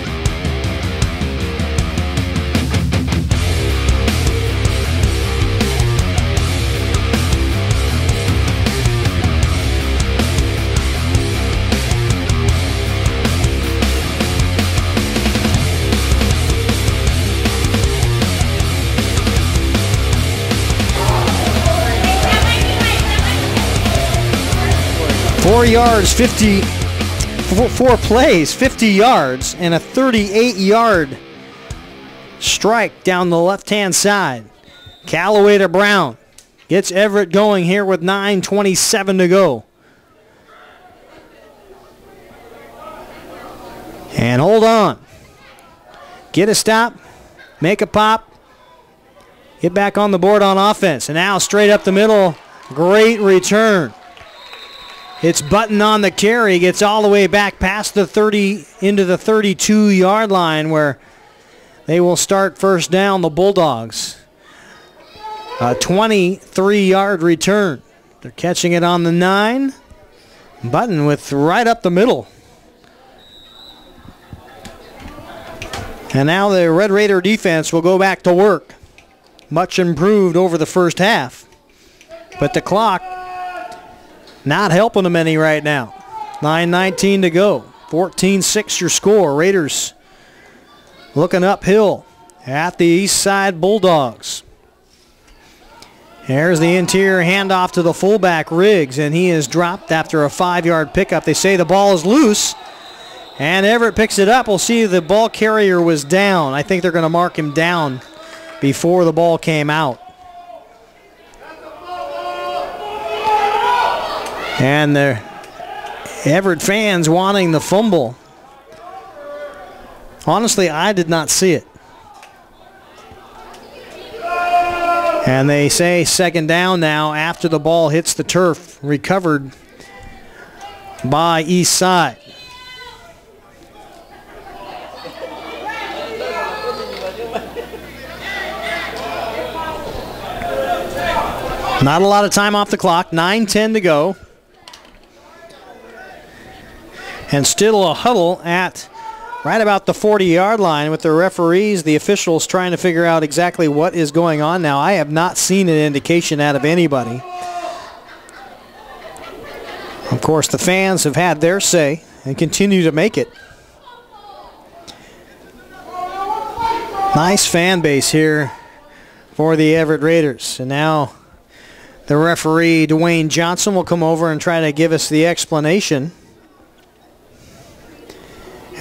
A: Four plays, 50 yards, and a 38-yard strike down the left-hand side. Callaway to Brown. Gets Everett going here with 9:27 to go. And hold on. Get a stop. Make a pop. Get back on the board on offense. And now straight up the middle. Great return. It's Button on the carry, gets all the way back past the 30 into the 32-yard line where they will start first down, the Bulldogs. A 23-yard return. They're catching it on the 9. Button with right up the middle. And now the Red Raider defense will go back to work. Much improved over the first half. But the clock not helping them any right now. 9:19 to go. 14-6 your score. Raiders looking uphill at the Eastside Bulldogs. There's the interior handoff to the fullback, Riggs, and he is dropped after a 5-yard pickup. They say the ball is loose, and Everett picks it up. We'll see the ball carrier was down. I think they're going to mark him down before the ball came out. And the Everett fans wanting the fumble. Honestly, I did not see it. And they say second down now after the ball hits the turf, recovered by Eastside. Not a lot of time off the clock, 9:10 to go. And still a huddle at right about the 40-yard line with the referees, the officials trying to figure out exactly what is going on now. I have not seen an indication out of anybody. Of course, the fans have had their say and continue to make it. Nice fan base here for the Everett Raiders. And now the referee, Dwayne Johnson, will come over and try to give us the explanation.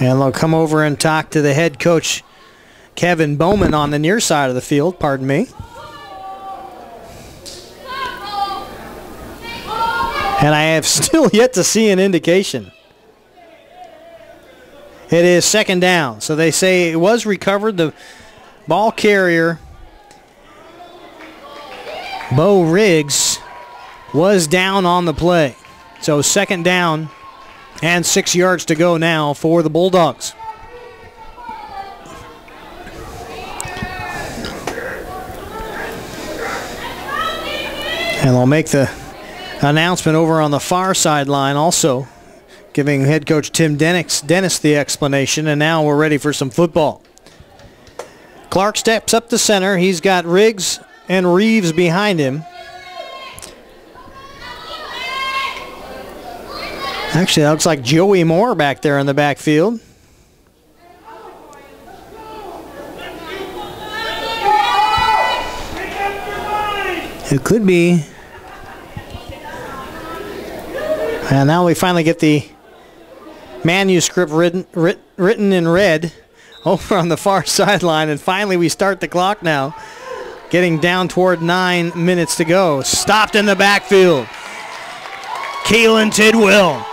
A: And they'll come over and talk to the head coach, Kevin Bowman, on the near side of the field, pardon me. And I have still yet to see an indication. It is second down. So they say it was recovered. The ball carrier, Bo Riggs, was down on the play. So second down and 6 yards to go now for the Bulldogs. And they'll make the announcement over on the far sideline also, giving head coach Tim Dennis the explanation, and now we're ready for some football. Clark steps up to center. He's got Riggs and Reeves behind him. Actually, that looks like Joey Moore back there in the backfield. It could be. And now we finally get the manuscript written in red over on the far sideline, and finally we start the clock now. Getting down toward 9 minutes to go. Stopped in the backfield. Keelan Tidwell.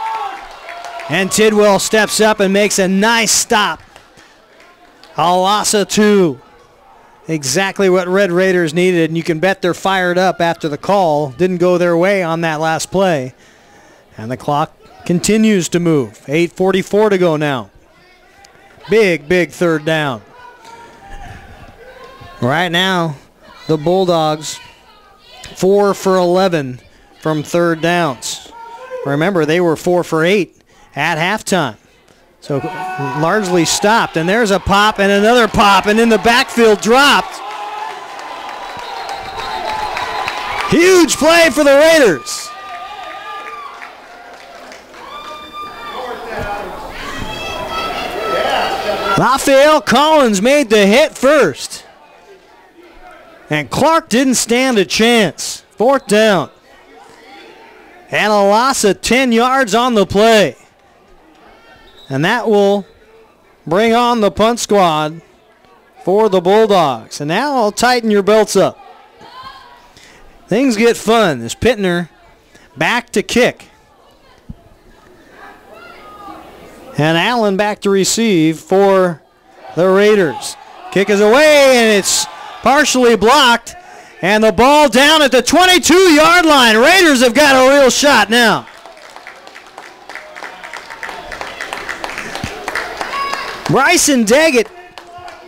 A: And Tidwell steps up and makes a nice stop. Alasa 2. Exactly what Red Raiders needed, and you can bet they're fired up after the call. Didn't go their way on that last play. And the clock continues to move. 8:44 to go now. Big third down. Right now, the Bulldogs 4 for 11 from third downs. Remember, they were 4 for 8 at halftime. So largely stopped. And there's a pop and another pop, and in the backfield dropped. Huge play for the Raiders. Raphael Collins made the hit first. And Clark didn't stand a chance. Fourth down. And a loss of 10 yards on the play. And that will bring on the punt squad for the Bulldogs. And now I'll tighten your belts up. Things get fun as Pittner back to kick. And Allen back to receive for the Raiders. Kick is away, and it's partially blocked. And the ball down at the 22-yard line. Raiders have got a real shot now. Bryson Daggett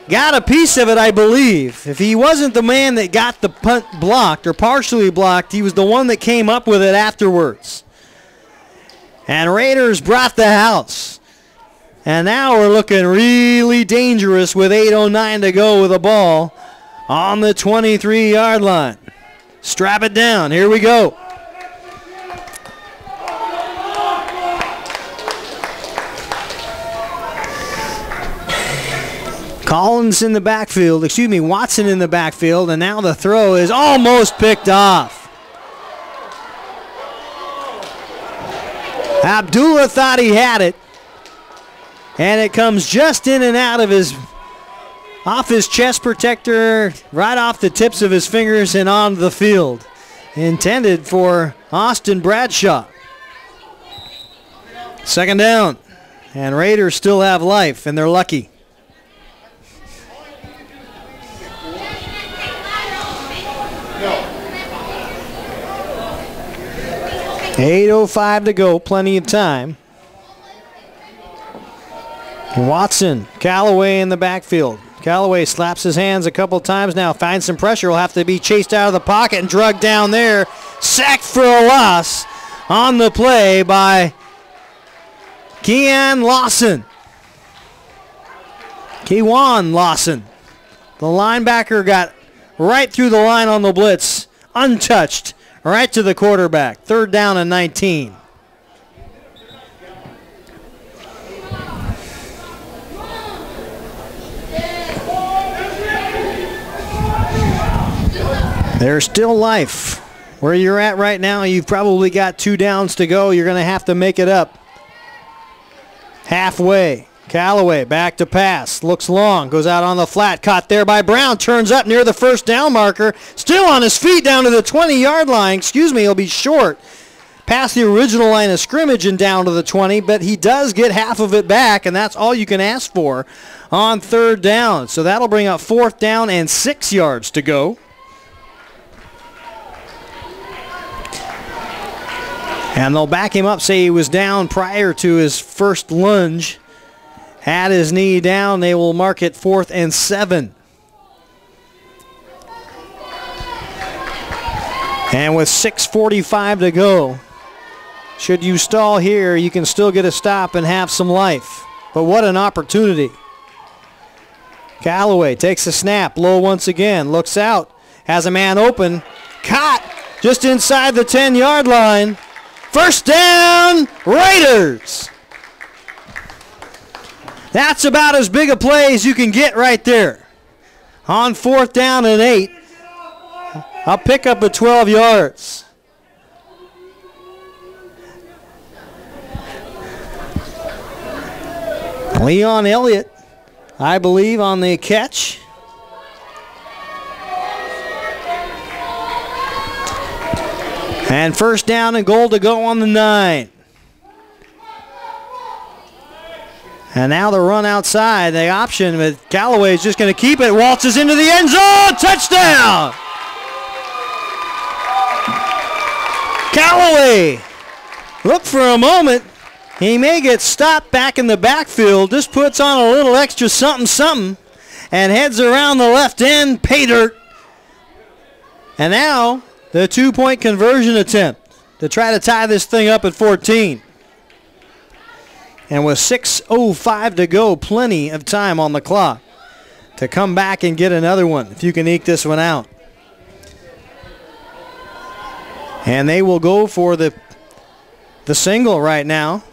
A: got a piece of it, I believe. If he wasn't the man that got the punt blocked or partially blocked, he was the one that came up with it afterwards. And Raiders brought the house. And now we're looking really dangerous with 8:09 to go with the ball on the 23-yard line. Strap it down. Here we go. Collins in the backfield, Watson in the backfield, and now the throw is almost picked off. Abdullah thought he had it, and it comes just in and out of off his chest protector, right off the tips of his fingers and onto the field. Intended for Austin Bradshaw. Second down, and Raiders still have life, and they're lucky. .805 to go, plenty of time. Watson, Callaway in the backfield. Callaway slaps his hands a couple times now, finds some pressure, will have to be chased out of the pocket and drugged down there. Sacked for a loss on the play by Kewan Lawson. The linebacker got right through the line on the blitz, untouched, right to the quarterback. Third down and 19. There's still life. Where you're at right now, you've probably got 2 downs to go. You're going to have to make it up. Halfway. Callaway back to pass. Looks long. Goes out on the flat. Caught there by Brown. Turns up near the first down marker. Still on his feet down to the 20-yard line. He'll be short. past the original line of scrimmage and down to the 20, but he does get half of it back, and that's all you can ask for on 3rd down. So that'll bring up 4th down and 6 yards to go. And they'll back him up, say he was down prior to his first lunge. Had his knee down. They will mark it 4th and 7. And with 6:45 to go, should you stall here, you can still get a stop and have some life. But what an opportunity. Callaway takes a snap, low once again, looks out, has a man open, caught just inside the 10-yard line. 1st down, Raiders. That's about as big a play as you can get right there. On 4th down and 8, I'll pick up at 12 yards. Leon Elliott, I believe, on the catch. And 1st down and goal to go on the 9. And now the run outside, the option, but Callaway is just going to keep it. Waltzes into the end zone. Touchdown! Callaway, look for a moment. He may get stopped back in the backfield. Just puts on a little extra something and heads around the left end. Pay dirt. And now the 2-point conversion attempt to try to tie this thing up at 14. And with 6:05 to go, plenty of time on the clock to come back and get another one if you can eke this one out. And they will go for the single right now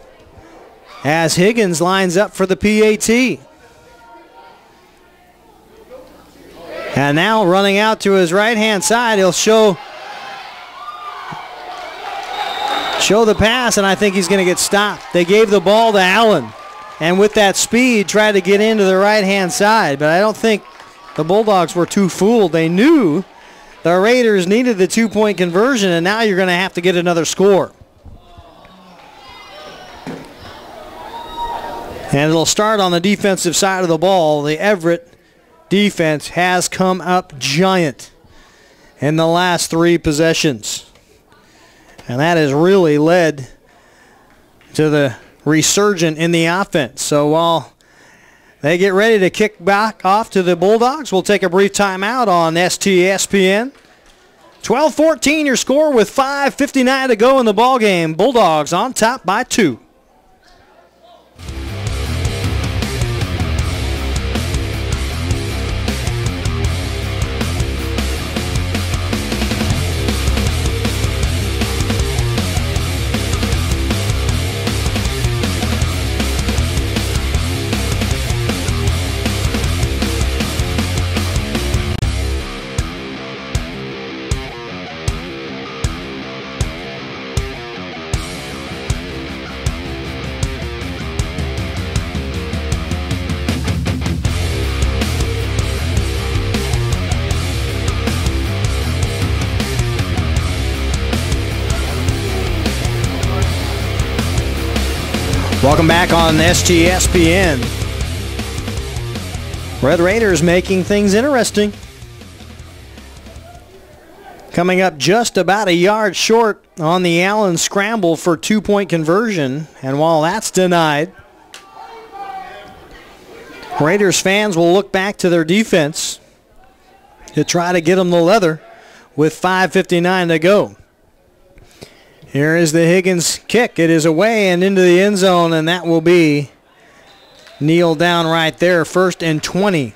A: as Higgins lines up for the PAT. And now running out to his right-hand side, he'll show the pass, and I think he's going to get stopped. They gave the ball to Allen, and with that speed, tried to get into the right-hand side, but I don't think the Bulldogs were too fooled. They knew the Raiders needed the 2-point conversion, and now you're going to have to get another score. And it'll start on the defensive side of the ball. The Everett defense has come up giant in the last 3 possessions. And that has really led to the resurgent in the offense. So while they get ready to kick back off to the Bulldogs, we'll take a brief timeout on STSPN. 12-14 your score with 5:59 to go in the ballgame. Bulldogs on top by 2. Welcome back on STSPN. Red Raiders making things interesting. Coming up just about a yard short on the Allen scramble for 2-point conversion. And while that's denied, Raiders fans will look back to their defense to try to get them the leather with 5:59 to go. Here is the Higgins kick. It is away and into the end zone, and that will be kneel down right there. 1st and 20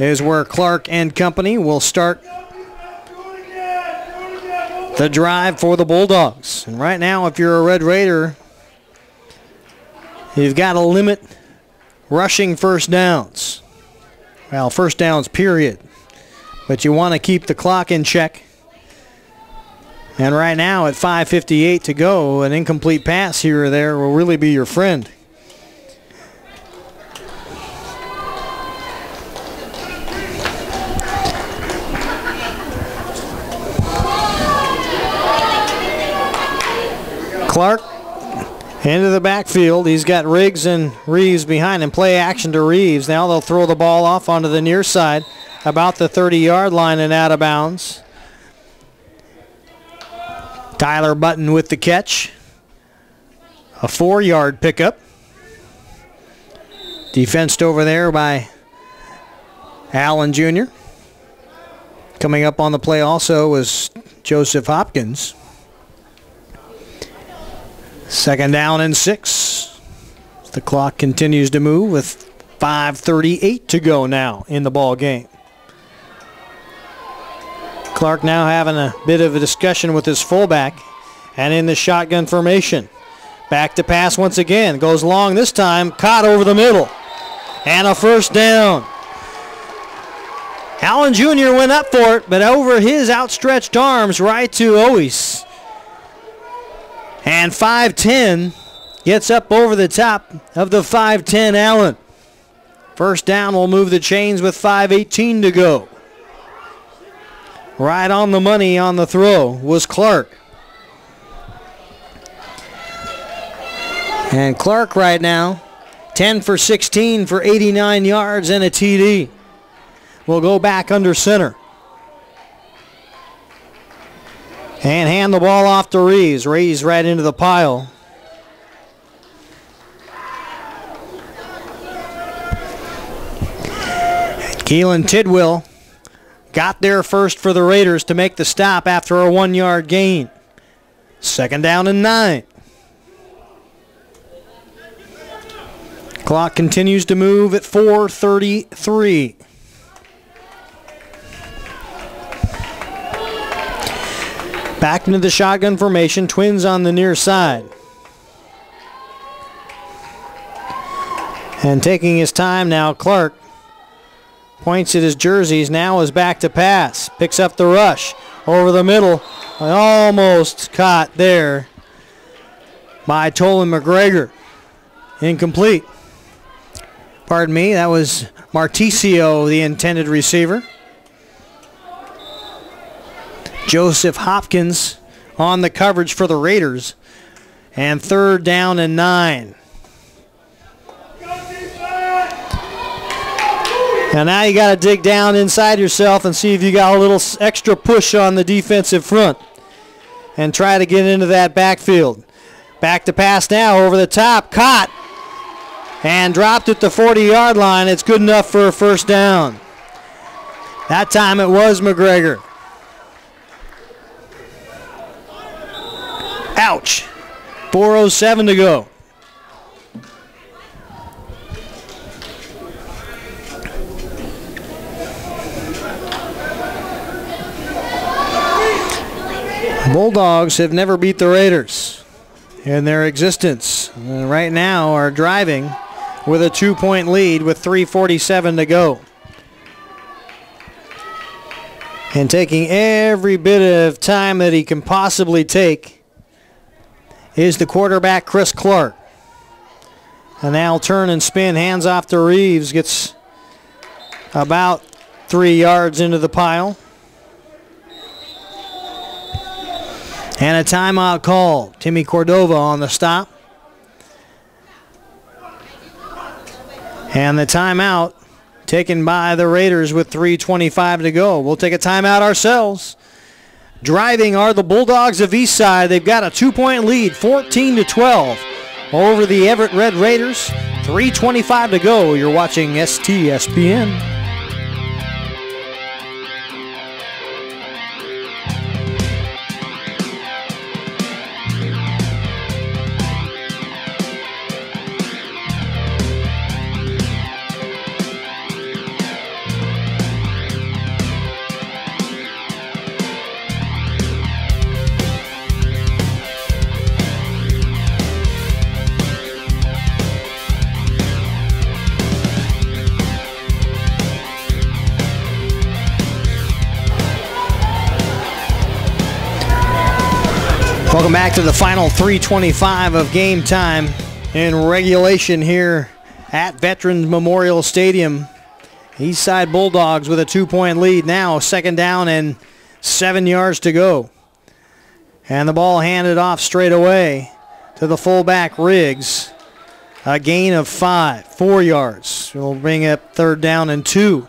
A: is where Clark and company will start the drive for the Bulldogs. And right now, if you're a Red Raider, you've got to limit rushing first downs. Well, first downs, period. But you want to keep the clock in check. And right now at 5:58 to go, an incomplete pass here or there will really be your friend. Clark into the backfield. He's got Riggs and Reeves behind him. Play action to Reeves. Now they'll throw the ball off onto the near side, about the 30-yard line and out of bounds. Tyler Button with the catch. A 4-yard pickup. Defensed over there by Allen Jr. Coming up on the play also was Joseph Hopkins. 2nd down and 6. The clock continues to move with 5:38 to go now in the ball game. Clark now having a bit of a discussion with his fullback, and in the shotgun formation. Back to pass once again. Goes long this time. Caught over the middle. And a 1st down. Allen Jr. went up for it, but over his outstretched arms right to Ois. And 5'10" gets up over the top of the 5'10" Allen. 1st down will move the chains with 5:18 to go. Right on the money on the throw was Clark. And Clark right now, 10 for 16 for 89 yards and a TD. Will go back under center. And hand the ball off to Reeves. Reeves right into the pile. Keelan Tidwell got there first for the Raiders to make the stop after a 1-yard gain. 2nd down and 9. Clock continues to move at 4:33. Back into the shotgun formation. Twins on the near side. And taking his time now, Clark points at his jerseys. Now is back to pass. Picks up the rush. Over the middle. Almost caught there by Tolan McGregor. Incomplete. Pardon me, that was Marticio, the intended receiver. Joseph Hopkins on the coverage for the Raiders. And 3rd down and 9. And now you got to dig down inside yourself and see if you got a little extra push on the defensive front. And try to get into that backfield. Back to pass now, over the top, caught. And dropped at the 40-yard line. It's good enough for a 1st down. That time it was McGregor. Ouch. 4:07 to go. Bulldogs have never beat the Raiders in their existence. And right now are driving with a 2-point lead with 3:47 to go. And taking every bit of time that he can possibly take is the quarterback, Chris Clark. And now turn and spin, hands off to Reeves, gets about 3 yards into the pile. And a timeout call. Timmy Cordova on the stop. And the timeout taken by the Raiders with 3:25 to go. We'll take a timeout ourselves. Driving are the Bulldogs of Eastside. They've got a 2-point lead, 14-12 over the Everett Red Raiders. 3:25 to go. You're watching STSPN. Welcome back to the final 3:25 of game time in regulation here at Veterans Memorial Stadium. Eastside Bulldogs with a 2-point lead now. 2nd down and 7 yards to go. And the ball handed off straight away to the fullback Riggs. A gain of 4 yards. We'll bring up 3rd down and 2.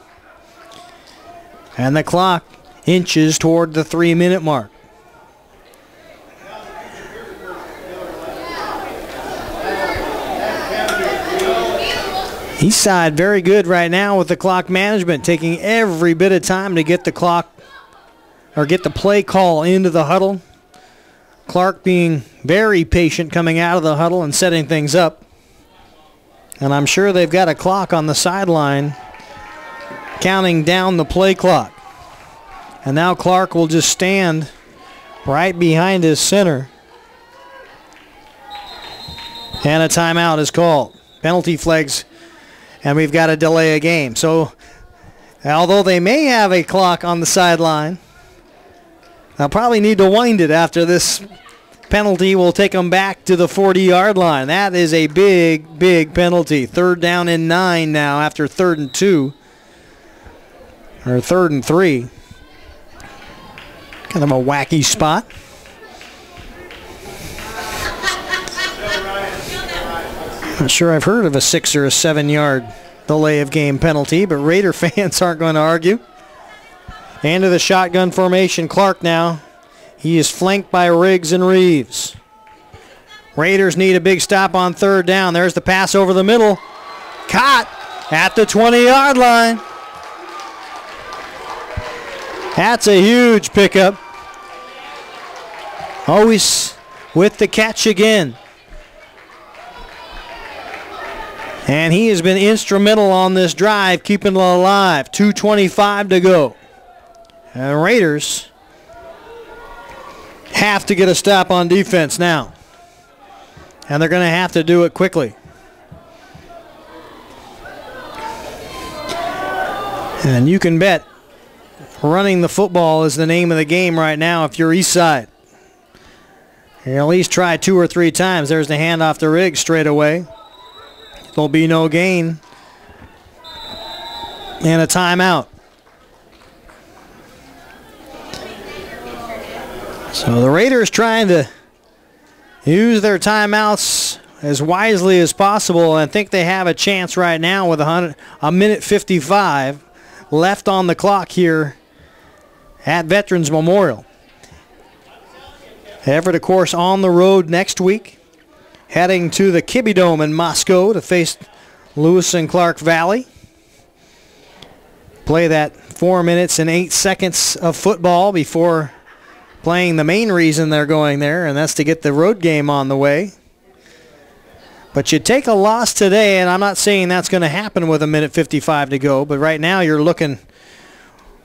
A: And the clock inches toward the 3-minute mark. Eastside very good right now with the clock management, taking every bit of time to get the clock or get the play call into the huddle. Clark being very patient coming out of the huddle and setting things up. And I'm sure they've got a clock on the sideline counting down the play clock. And now Clark will just stand right behind his center. And a timeout is called. Penalty flags, and we've got to delay a game. So although they may have a clock on the sideline, they'll probably need to wind it after this penalty will take them back to the 40-yard line. That is a big, big penalty. 3rd down and 9 now after 3rd and 2. Or 3rd and 3. Kind of a wacky spot. Not sure I've heard of a 6 or a 7-yard delay of game penalty, but Raider fans aren't going to argue. Into the shotgun formation, Clark now. He is flanked by Riggs and Reeves. Raiders need a big stop on 3rd down. There's the pass over the middle. Caught at the 20-yard line. That's a huge pickup. Always with the catch again. And he has been instrumental on this drive, keeping it alive. 2:25 to go. And the Raiders have to get a stop on defense now. And they're going to have to do it quickly. And you can bet running the football is the name of the game right now if you're Eastside. You at least try 2 or 3 times. There's the handoff to Riggs straight away. There'll be no gain. And a timeout. So the Raiders trying to use their timeouts as wisely as possible. And I think they have a chance right now with a minute 55 left on the clock here at Veterans Memorial. Everett, of course, on the road next week, heading to the Kibbe Dome in Moscow to face Lewis and Clark Valley. Play that 4 minutes and 8 seconds of football before playing the main reason they're going there, and that's to get the road game on the way. But you take a loss today, and I'm not saying that's going to happen with a minute 55 to go, but right now you're looking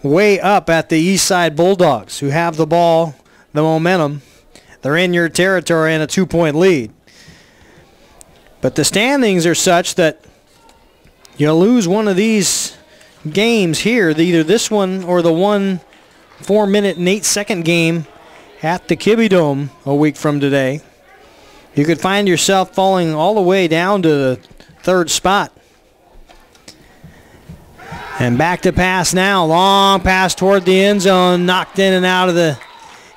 A: way up at the Eastside Bulldogs, who have the ball, the momentum. They're in your territory in a 2-point lead. But the standings are such that you lose one of these games here, either this one or the 4 minute and 8 second game at the Kibbe Dome a week from today. You could find yourself falling all the way down to the 3rd spot. And back to pass now. Long pass toward the end zone. Knocked in and out of the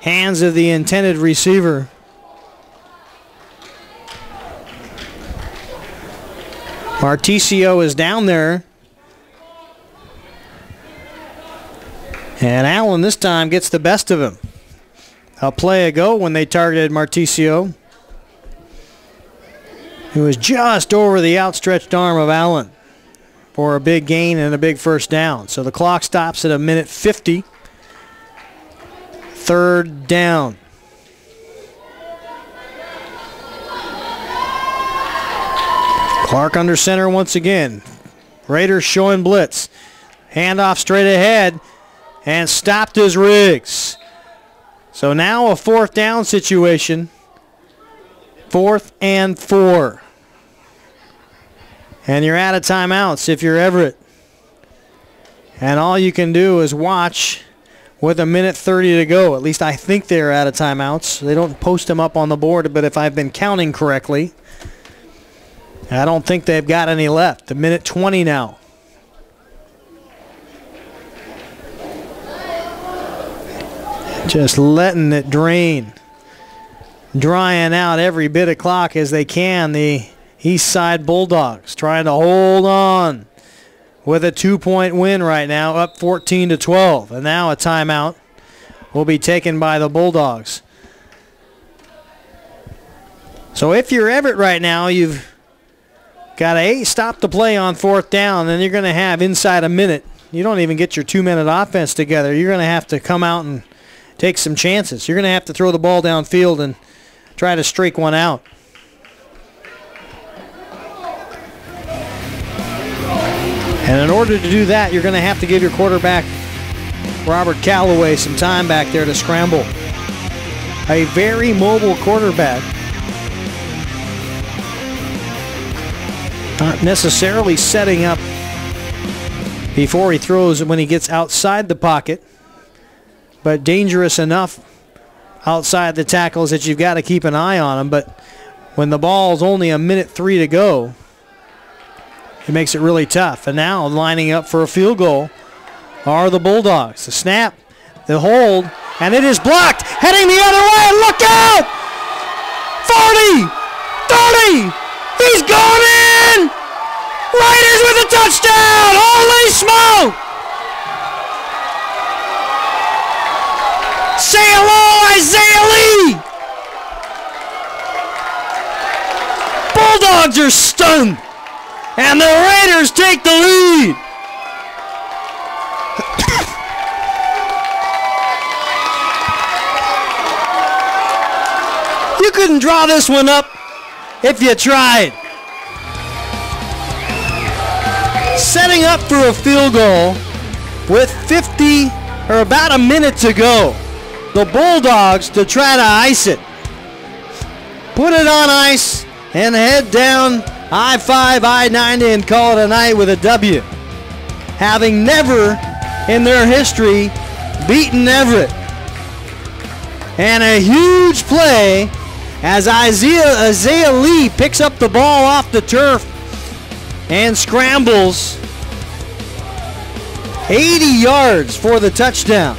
A: hands of the intended receiver. Marticio is down there. And Allen this time gets the best of him. A play ago when they targeted Marticio. It was just over the outstretched arm of Allen for a big gain and a big first down. So the clock stops at a minute 50. 3rd down. Clark under center once again. Raiders showing blitz. Handoff straight ahead. And stopped as Riggs. So now a 4th down situation. 4th and 4. And you're out of timeouts if you're Everett. And all you can do is watch with a minute 30 to go. At least I think they're out of timeouts. They don't post them up on the board, but if I've been counting correctly, I don't think they've got any left. A minute 20 now. Just letting it drain. drying out every bit of clock as they can. The Eastside Bulldogs trying to hold on with a 2-point win right now, up 14-12. And now a timeout will be taken by the Bulldogs. So if you're Everett right now, you've got to stop the play on 4th down, and you're going to have inside a minute. You don't even get your 2-minute offense together. You're going to have to come out and take some chances. You're going to have to throw the ball downfield and try to streak one out. And in order to do that, you're going to have to give your quarterback, Robert Calloway, some time back there to scramble. A very mobile quarterback. Not necessarily setting up before he throws when he gets outside the pocket, but dangerous enough outside the tackles that you've got to keep an eye on him. But when the ball's only 1:03 to go, it makes it really tough. And now lining up for a field goal are the Bulldogs. The snap, the hold, and it is blocked. Heading the other way. Look out! 40! 30! He's going in! Raiders with a touchdown! Holy smoke! Say hello, Isaiah Lee! Bulldogs are stunned, and the Raiders take the lead. You couldn't draw this one up if you tried. Setting up for a field goal with 50 or about a minute to go. The Bulldogs to try to ice it. Put it on ice and head down I-5, I-90 and call it a night with a W. Having never in their history beaten Everett. And a huge play as Isaiah Lee picks up the ball off the turf and scrambles 80 yards for the touchdown.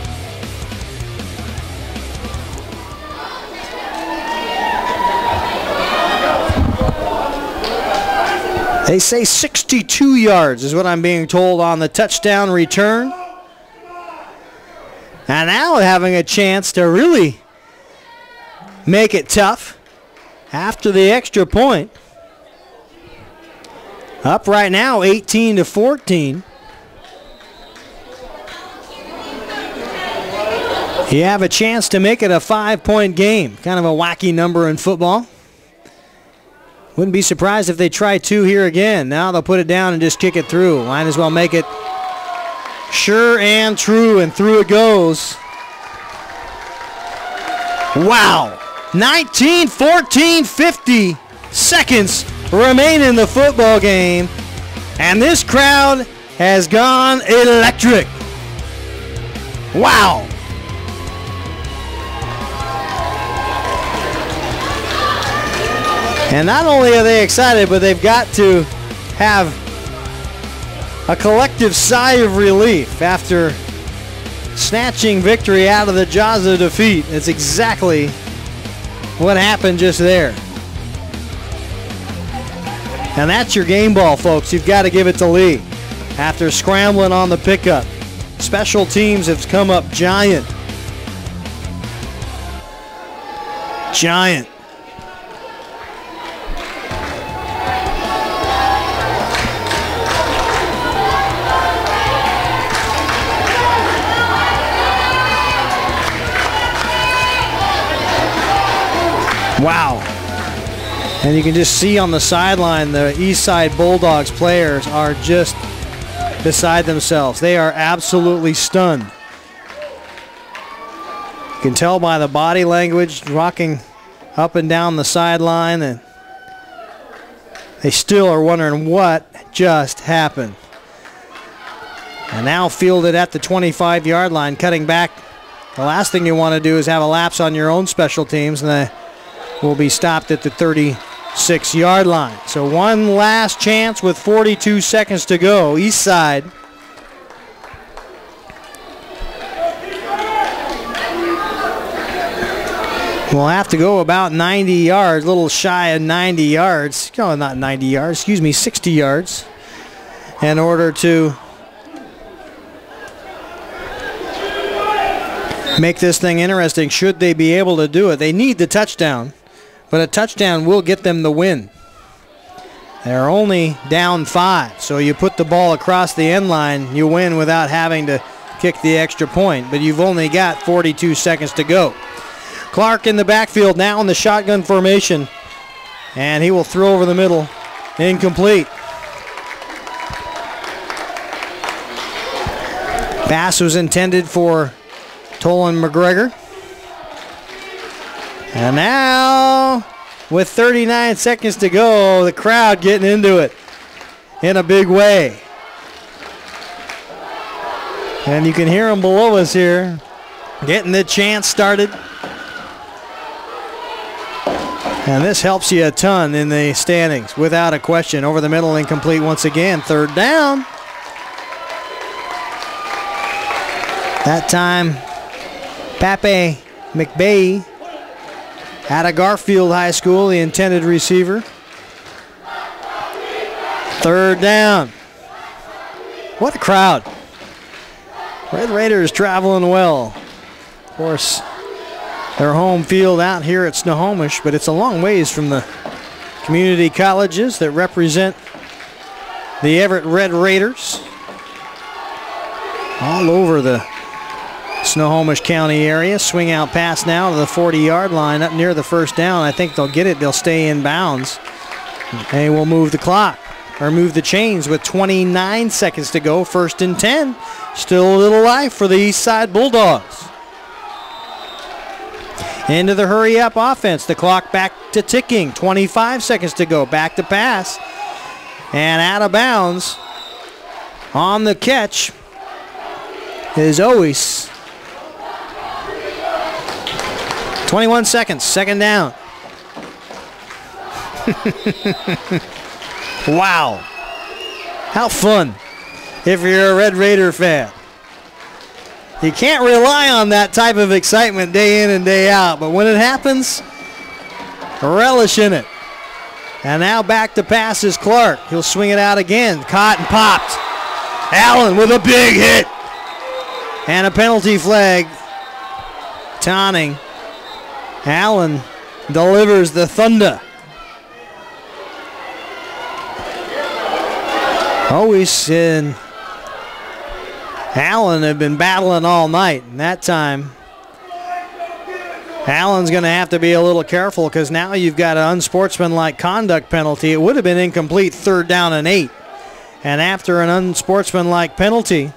A: They say 62 yards is what I'm being told on the touchdown return. And now having a chance to really make it tough after the extra point. Up right now 18-14. You have a chance to make it a 5-point game. Kind of a wacky number in football. Wouldn't be surprised if they try 2 here again. Now they'll put it down and just kick it through. Might as well make it sure and true, and through it goes. Wow. 19, 14, 50 seconds remain in the football game, and this crowd has gone electric. Wow. And not only are they excited, but they've got to have a collective sigh of relief after snatching victory out of the jaws of defeat. It's exactly what happened just there. And that's your game ball, folks. You've got to give it to Lee. After scrambling on the pickup, special teams have come up giant. Giant. Wow. And you can just see on the sideline the Eastside Bulldogs players are just beside themselves. They are absolutely stunned. You can tell by the body language, rocking up and down the sideline, and they still are wondering what just happened. And now fielded at the 25-yard line, cutting back. The last thing you want to do is have a lapse on your own special teams, and they will be stopped at the 36-yard line. So one last chance with 42 seconds to go. Eastside We'll have to go about 90 yards, a little shy of 90 yards. No, not 90 yards, excuse me, 60 yards in order to make this thing interesting. Should they be able to do it? They need the touchdown, but a touchdown will get them the win. They're only down 5, so you put the ball across the end line, you win without having to kick the extra point, but you've only got 42 seconds to go. Clark in the backfield now in the shotgun formation, and he will throw over the middle. Incomplete. Pass was intended for Tolan McGregor. And now, with 39 seconds to go, the crowd getting into it in a big way. And you can hear them below us here, getting the chant started. And this helps you a ton in the standings, without a question. Over the middle, incomplete once again. Third down. That time, Pape McBay out of Garfield High School, the intended receiver. Third down. What a crowd. Red Raiders traveling well. Of course, their home field out here at Snohomish, but it's a long ways from the community colleges that represent the Everett Red Raiders. All over the Snohomish County area. Swing out pass now to the 40-yard line up near the first down. I think they'll get it. They'll stay in bounds. And we'll move the clock, or move the chains with 29 seconds to go. First and 10. Still a little life for the Eastside Bulldogs. Into the hurry-up offense. The clock back to ticking. 25 seconds to go. Back to pass. And out of bounds. On the catch is Ois. 21 seconds. Second down. Wow. How fun if you're a Red Raider fan. You can't rely on that type of excitement day in and day out, but when it happens, relish in it. And now back to pass is Clark. He'll swing it out again. Caught and popped. Allen with a big hit. And a penalty flag. Taunting. Allen delivers the thunder. Always in. Allen have been battling all night, and that time Allen's going to have to be a little careful because now you've got an unsportsmanlike conduct penalty. It would have been incomplete, third down and 8. And after an unsportsmanlike penalty,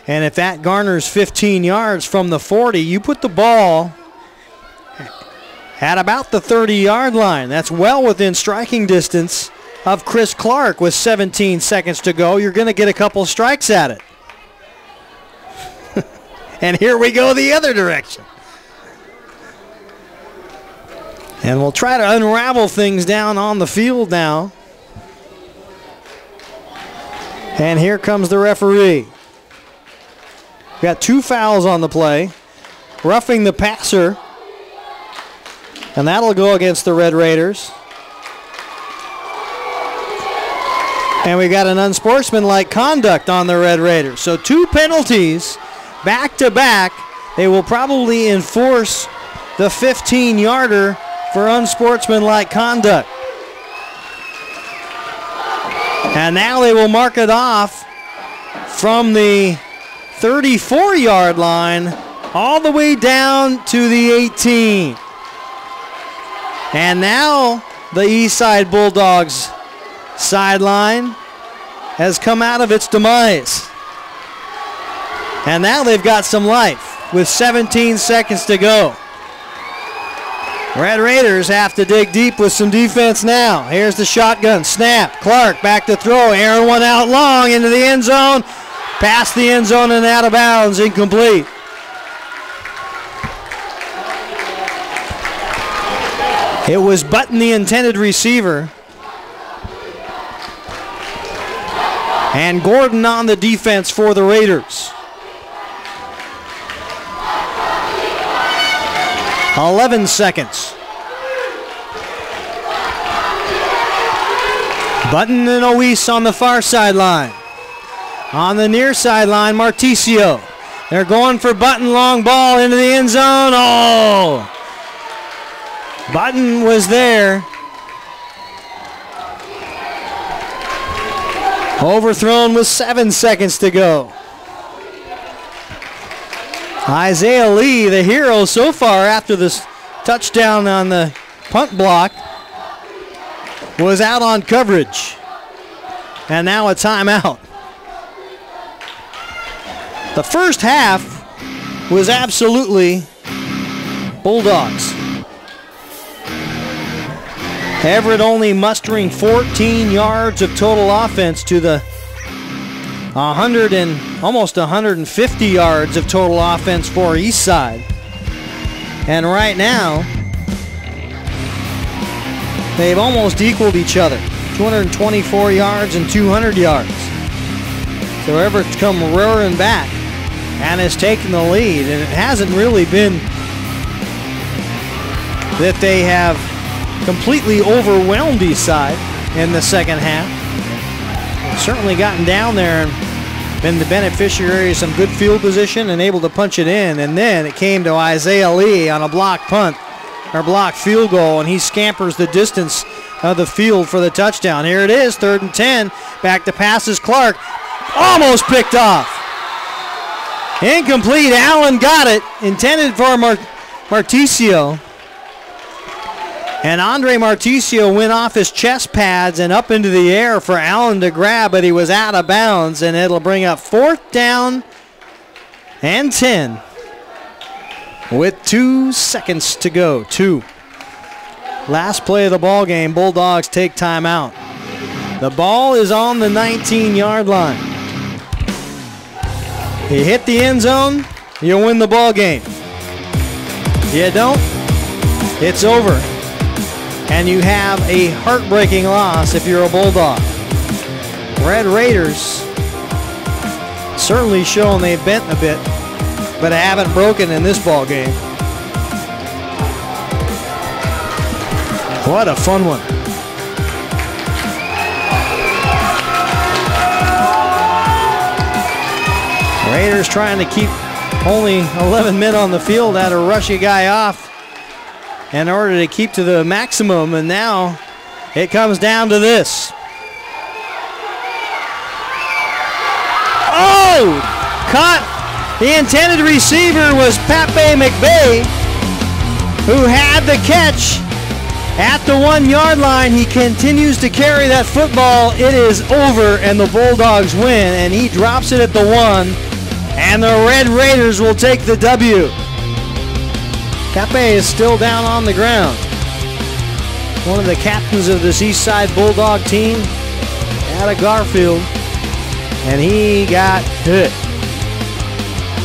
A: and if that garners 15 yards from the 40, you put the ball at about the 30-yard line. That's well within striking distance of Chris Clark with 17 seconds to go. You're going to get a couple strikes at it. And here we go the other direction. And we'll try to unravel things down on the field now. And here comes the referee. We got 2 fouls on the play. Roughing the passer. And that'll go against the Red Raiders. And we got an unsportsmanlike conduct on the Red Raiders. So 2 penalties back to back. They will probably enforce the 15-yarder for unsportsmanlike conduct. And now they will mark it off from the 34-yard line all the way down to the 18. And now the Eastside Bulldogs sideline has come out of its demise. And now they've got some life with 17 seconds to go. Red Raiders have to dig deep with some defense now. Here's the shotgun. Snap. Clark back to throw. Aaron one out long into the end zone. Past the end zone and out of bounds. Incomplete. It was Button, the intended receiver. And Gordon on the defense for the Raiders. 11 seconds. Button and Oise on the far sideline. On the near sideline, Marticio. They're going for Button, long ball into the end zone. Oh! Button was there. Overthrown with 7 seconds to go. Isaiah Lee, the hero so far after this touchdown on the punt block, was out on coverage. And now a timeout. The first half was absolutely Bulldogs. Everett only mustering 14 yards of total offense to the almost 150 yards of total offense for Eastside. And right now, they've almost equaled each other. 224 yards and 200 yards. So Everett's come roaring back and has taken the lead. And it hasn't really been that they have completely overwhelmed Eastside in the second half. They've certainly gotten down there and been the beneficiary of some good field position and able to punch it in. And then it came to Isaiah Lee on a block punt or block field goal, and he scampers the distance of the field for the touchdown. Here it is, 3rd and 10. Back to passes. Clark almost picked off. Incomplete. Allen got it. Intended for Marticio. And Andre Marticio went off his chest pads and up into the air for Allen to grab, but he was out of bounds, and it'll bring up 4th down and 10 with 2 seconds to go. 2. Last play of the ball game. Bulldogs take timeout. The ball is on the 19-yard line. You hit the end zone, you win the ball game. You don't, it's over. And you have a heartbreaking loss if you're a Bulldog. Red Raiders certainly showing they've bent a bit, but haven't broken in this ball game. What a fun one. Raiders trying to keep only 11 men on the field, had to rush a guy off in order to keep to the maximum, and now it comes down to this. Oh! Caught. The intended receiver was Pape McVeigh, who had the catch at the 1-yard line. He continues to carry that football. It is over, and the Bulldogs win, and he drops it at the 1, and the Red Raiders will take the W. Pape is still down on the ground. One of the captains of this Eastside Bulldog team out of Garfield, and he got hit.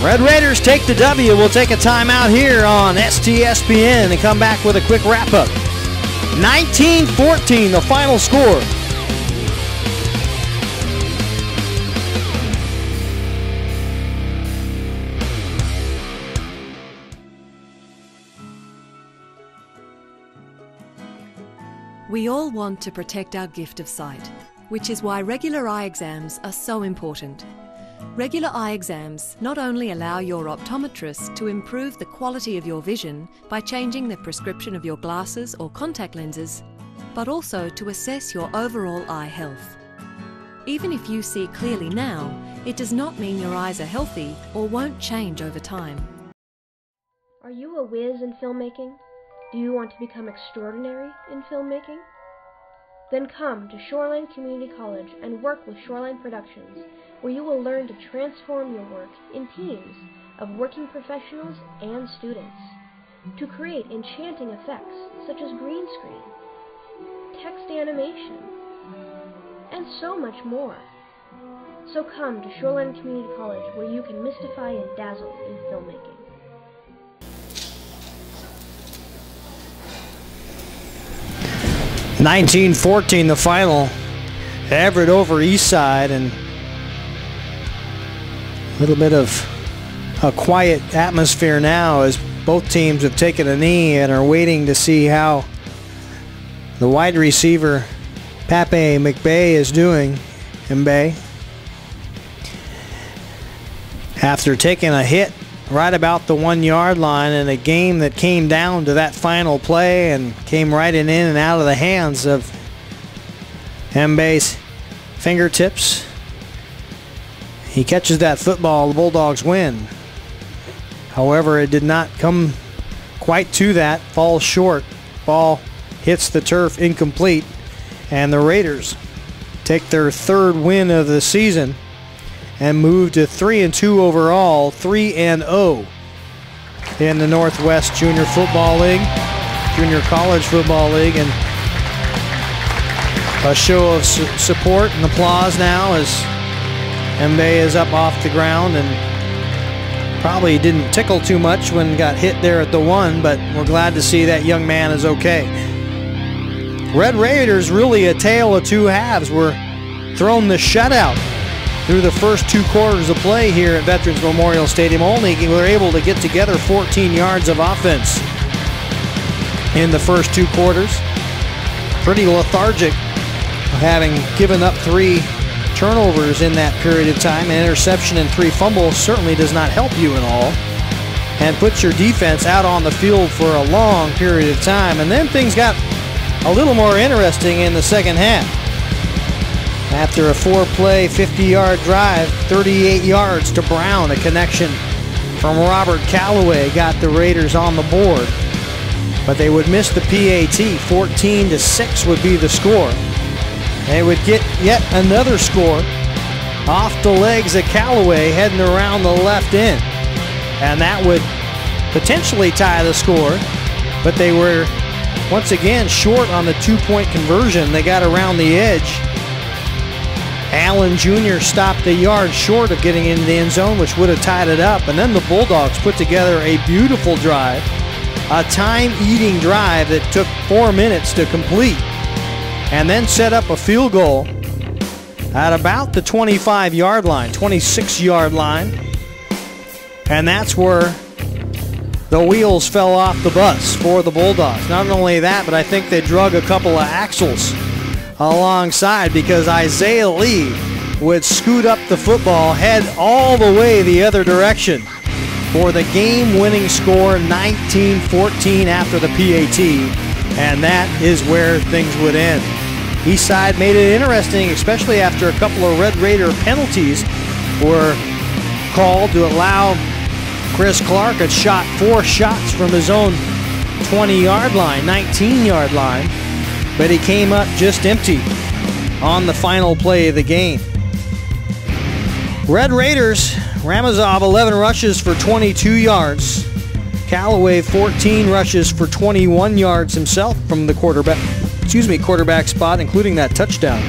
A: Red Raiders take the W. We'll take a timeout here on STSPN and come back with a quick wrap-up. 19-14, the final score.
E: We all want to protect our gift of sight, which is why regular eye exams are so important. Regular eye exams not only allow your optometrist to improve the quality of your vision by changing the prescription of your glasses or contact lenses, but also to assess your overall eye health. Even if you see clearly now, it does not mean your eyes are healthy or won't change over time.
B: Are you a whiz in filmmaking? Do you want to become extraordinary in filmmaking? Then come to Shoreline Community College and work with Shoreline Productions, where you will learn to transform your work in teams of working professionals and students to create enchanting effects such as green screen, text animation, and so much more. So come to Shoreline Community College, where you can mystify and dazzle in filmmaking.
A: $19-14 the final. Everett over Eastside, and a little bit of a quiet atmosphere now as both teams have taken a knee and are waiting to see how the wide receiver, Pape McBay, is doing. Mbaye, after taking a hit right about the 1 yard line in a game that came down to that final play and came right in and out of the hands of Mbaye's fingertips. He catches that football, the Bulldogs win. However, it did not come quite to that, falls short. Ball hits the turf, incomplete, and the Raiders take their 3rd win of the season and move to 3-2 overall, 3-0 in the Northwest Junior Football League, Junior College Football League, and a show of support and applause now as Mbaye is up off the ground and probably didn't tickle too much when got hit there at the 1, but we're glad to see that young man is okay. Red Raiders, really a tale of 2 halves. Were thrown the shutout through the first 2 quarters of play here at Veterans Memorial Stadium. Only were able to get together 14 yards of offense in the first 2 quarters. Pretty lethargic, having given up 3 turnovers in that period of time. An interception and 3 fumbles certainly does not help you at all, and puts your defense out on the field for a long period of time. And then things got a little more interesting in the second half. After a 4-play, 50-yard drive, 38 yards to Brown, a connection from Robert Calloway got the Raiders on the board. But they would miss the PAT. 14-6 would be the score. They would get yet another score off the legs of Calloway heading around the left end. And that would potentially tie the score, but they were once again short on the 2-point conversion. They got around the edge. Allen Jr. stopped a yard short of getting into the end zone, which would have tied it up. And then the Bulldogs put together a beautiful drive, a time-eating drive that took 4 minutes to complete, and then set up a field goal at about the 25-yard line, 26-yard line. And that's where the wheels fell off the bus for the Bulldogs. Not only that, but I think they drug a couple of axles alongside, because Isaiah Lee would scoot up the football, head all the way the other direction for the game-winning score, 19-14 after the PAT, and that is where things would end. Eastside made it interesting, especially after a couple of Red Raider penalties were called to allow Chris Clark had shot 4 shots from his own 20-yard line, 19-yard line, but he came up just empty on the final play of the game. Red Raiders, Ramazov 11 rushes for 22 yards. Calloway 14 rushes for 21 yards himself from the quarterback spot, including that touchdown.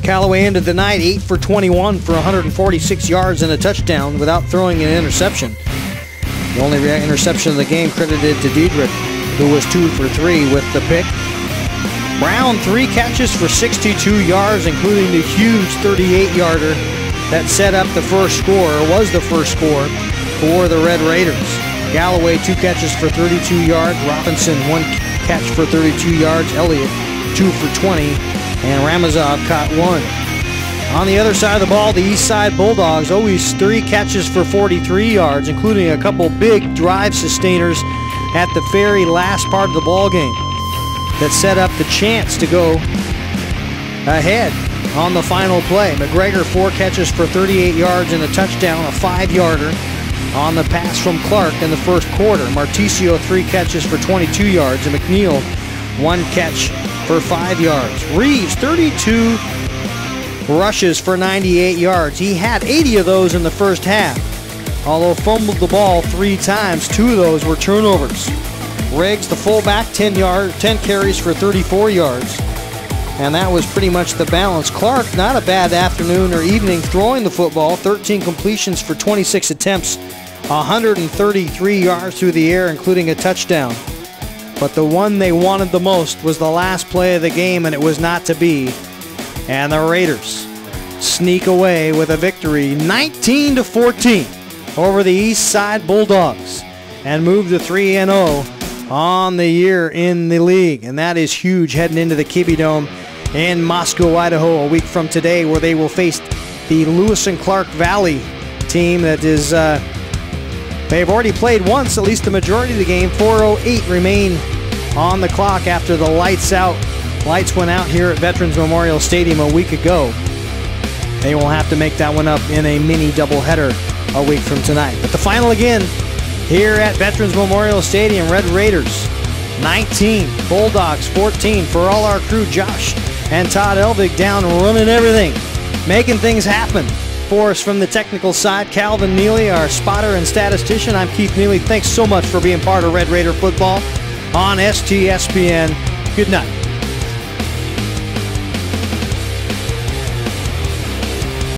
A: Calloway ended the night 8 for 21 for 146 yards and a touchdown without throwing an interception. The only interception of the game credited to Diedrich, who was 2 for 3 with the pick. Brown 3 catches for 62 yards, including the huge 38-yarder that set up the first score, or was the first score for the Red Raiders. Galloway 2 catches for 32 yards, Robinson 1 catch for 32 yards, Elliott 2 for 20, and Ramazov caught 1. On the other side of the ball, the Eastside Bulldogs always 3 catches for 43 yards, including a couple big drive sustainers at the very last part of the ball game that set up the chance to go ahead on the final play. McGregor 4 catches for 38 yards and a touchdown, a 5-yarder on the pass from Clark in the first quarter. Marticio 3 catches for 22 yards, and McNeil 1 catch for 5 yards. Reeves 32 rushes for 98 yards. He had 80 of those in the first half, although fumbled the ball 3 times. 2 of those were turnovers. Riggs, the fullback, 10 carries for 34 yards. And that was pretty much the balance. Clark, not a bad afternoon or evening throwing the football. 13 completions for 26 attempts, 133 yards through the air, including a touchdown. But the one they wanted the most was the last play of the game, and it was not to be. And the Raiders sneak away with a victory, 19-14 over the Eastside Bulldogs. and move to 3-0 on the year in the league. And that is huge heading into the Kibbie Dome in Moscow, Idaho, a week from today, where they will face the Lewis and Clark Valley team that is, they've already played once, at least the majority of the game. 4:08 remain on the clock after the lights went out here at Veterans Memorial Stadium a week ago. They will have to make that one up in a mini doubleheader a week from tonight. But the final again here at Veterans Memorial Stadium, Red Raiders 19, Bulldogs 14. For all our crew, Josh and Todd Elvig down running everything, making things happen for us from the technical side. Calvin Nealy, our spotter and statistician. I'm Keith Nealy. Thanks so much for being part of Red Raider football on STSPN. Good night.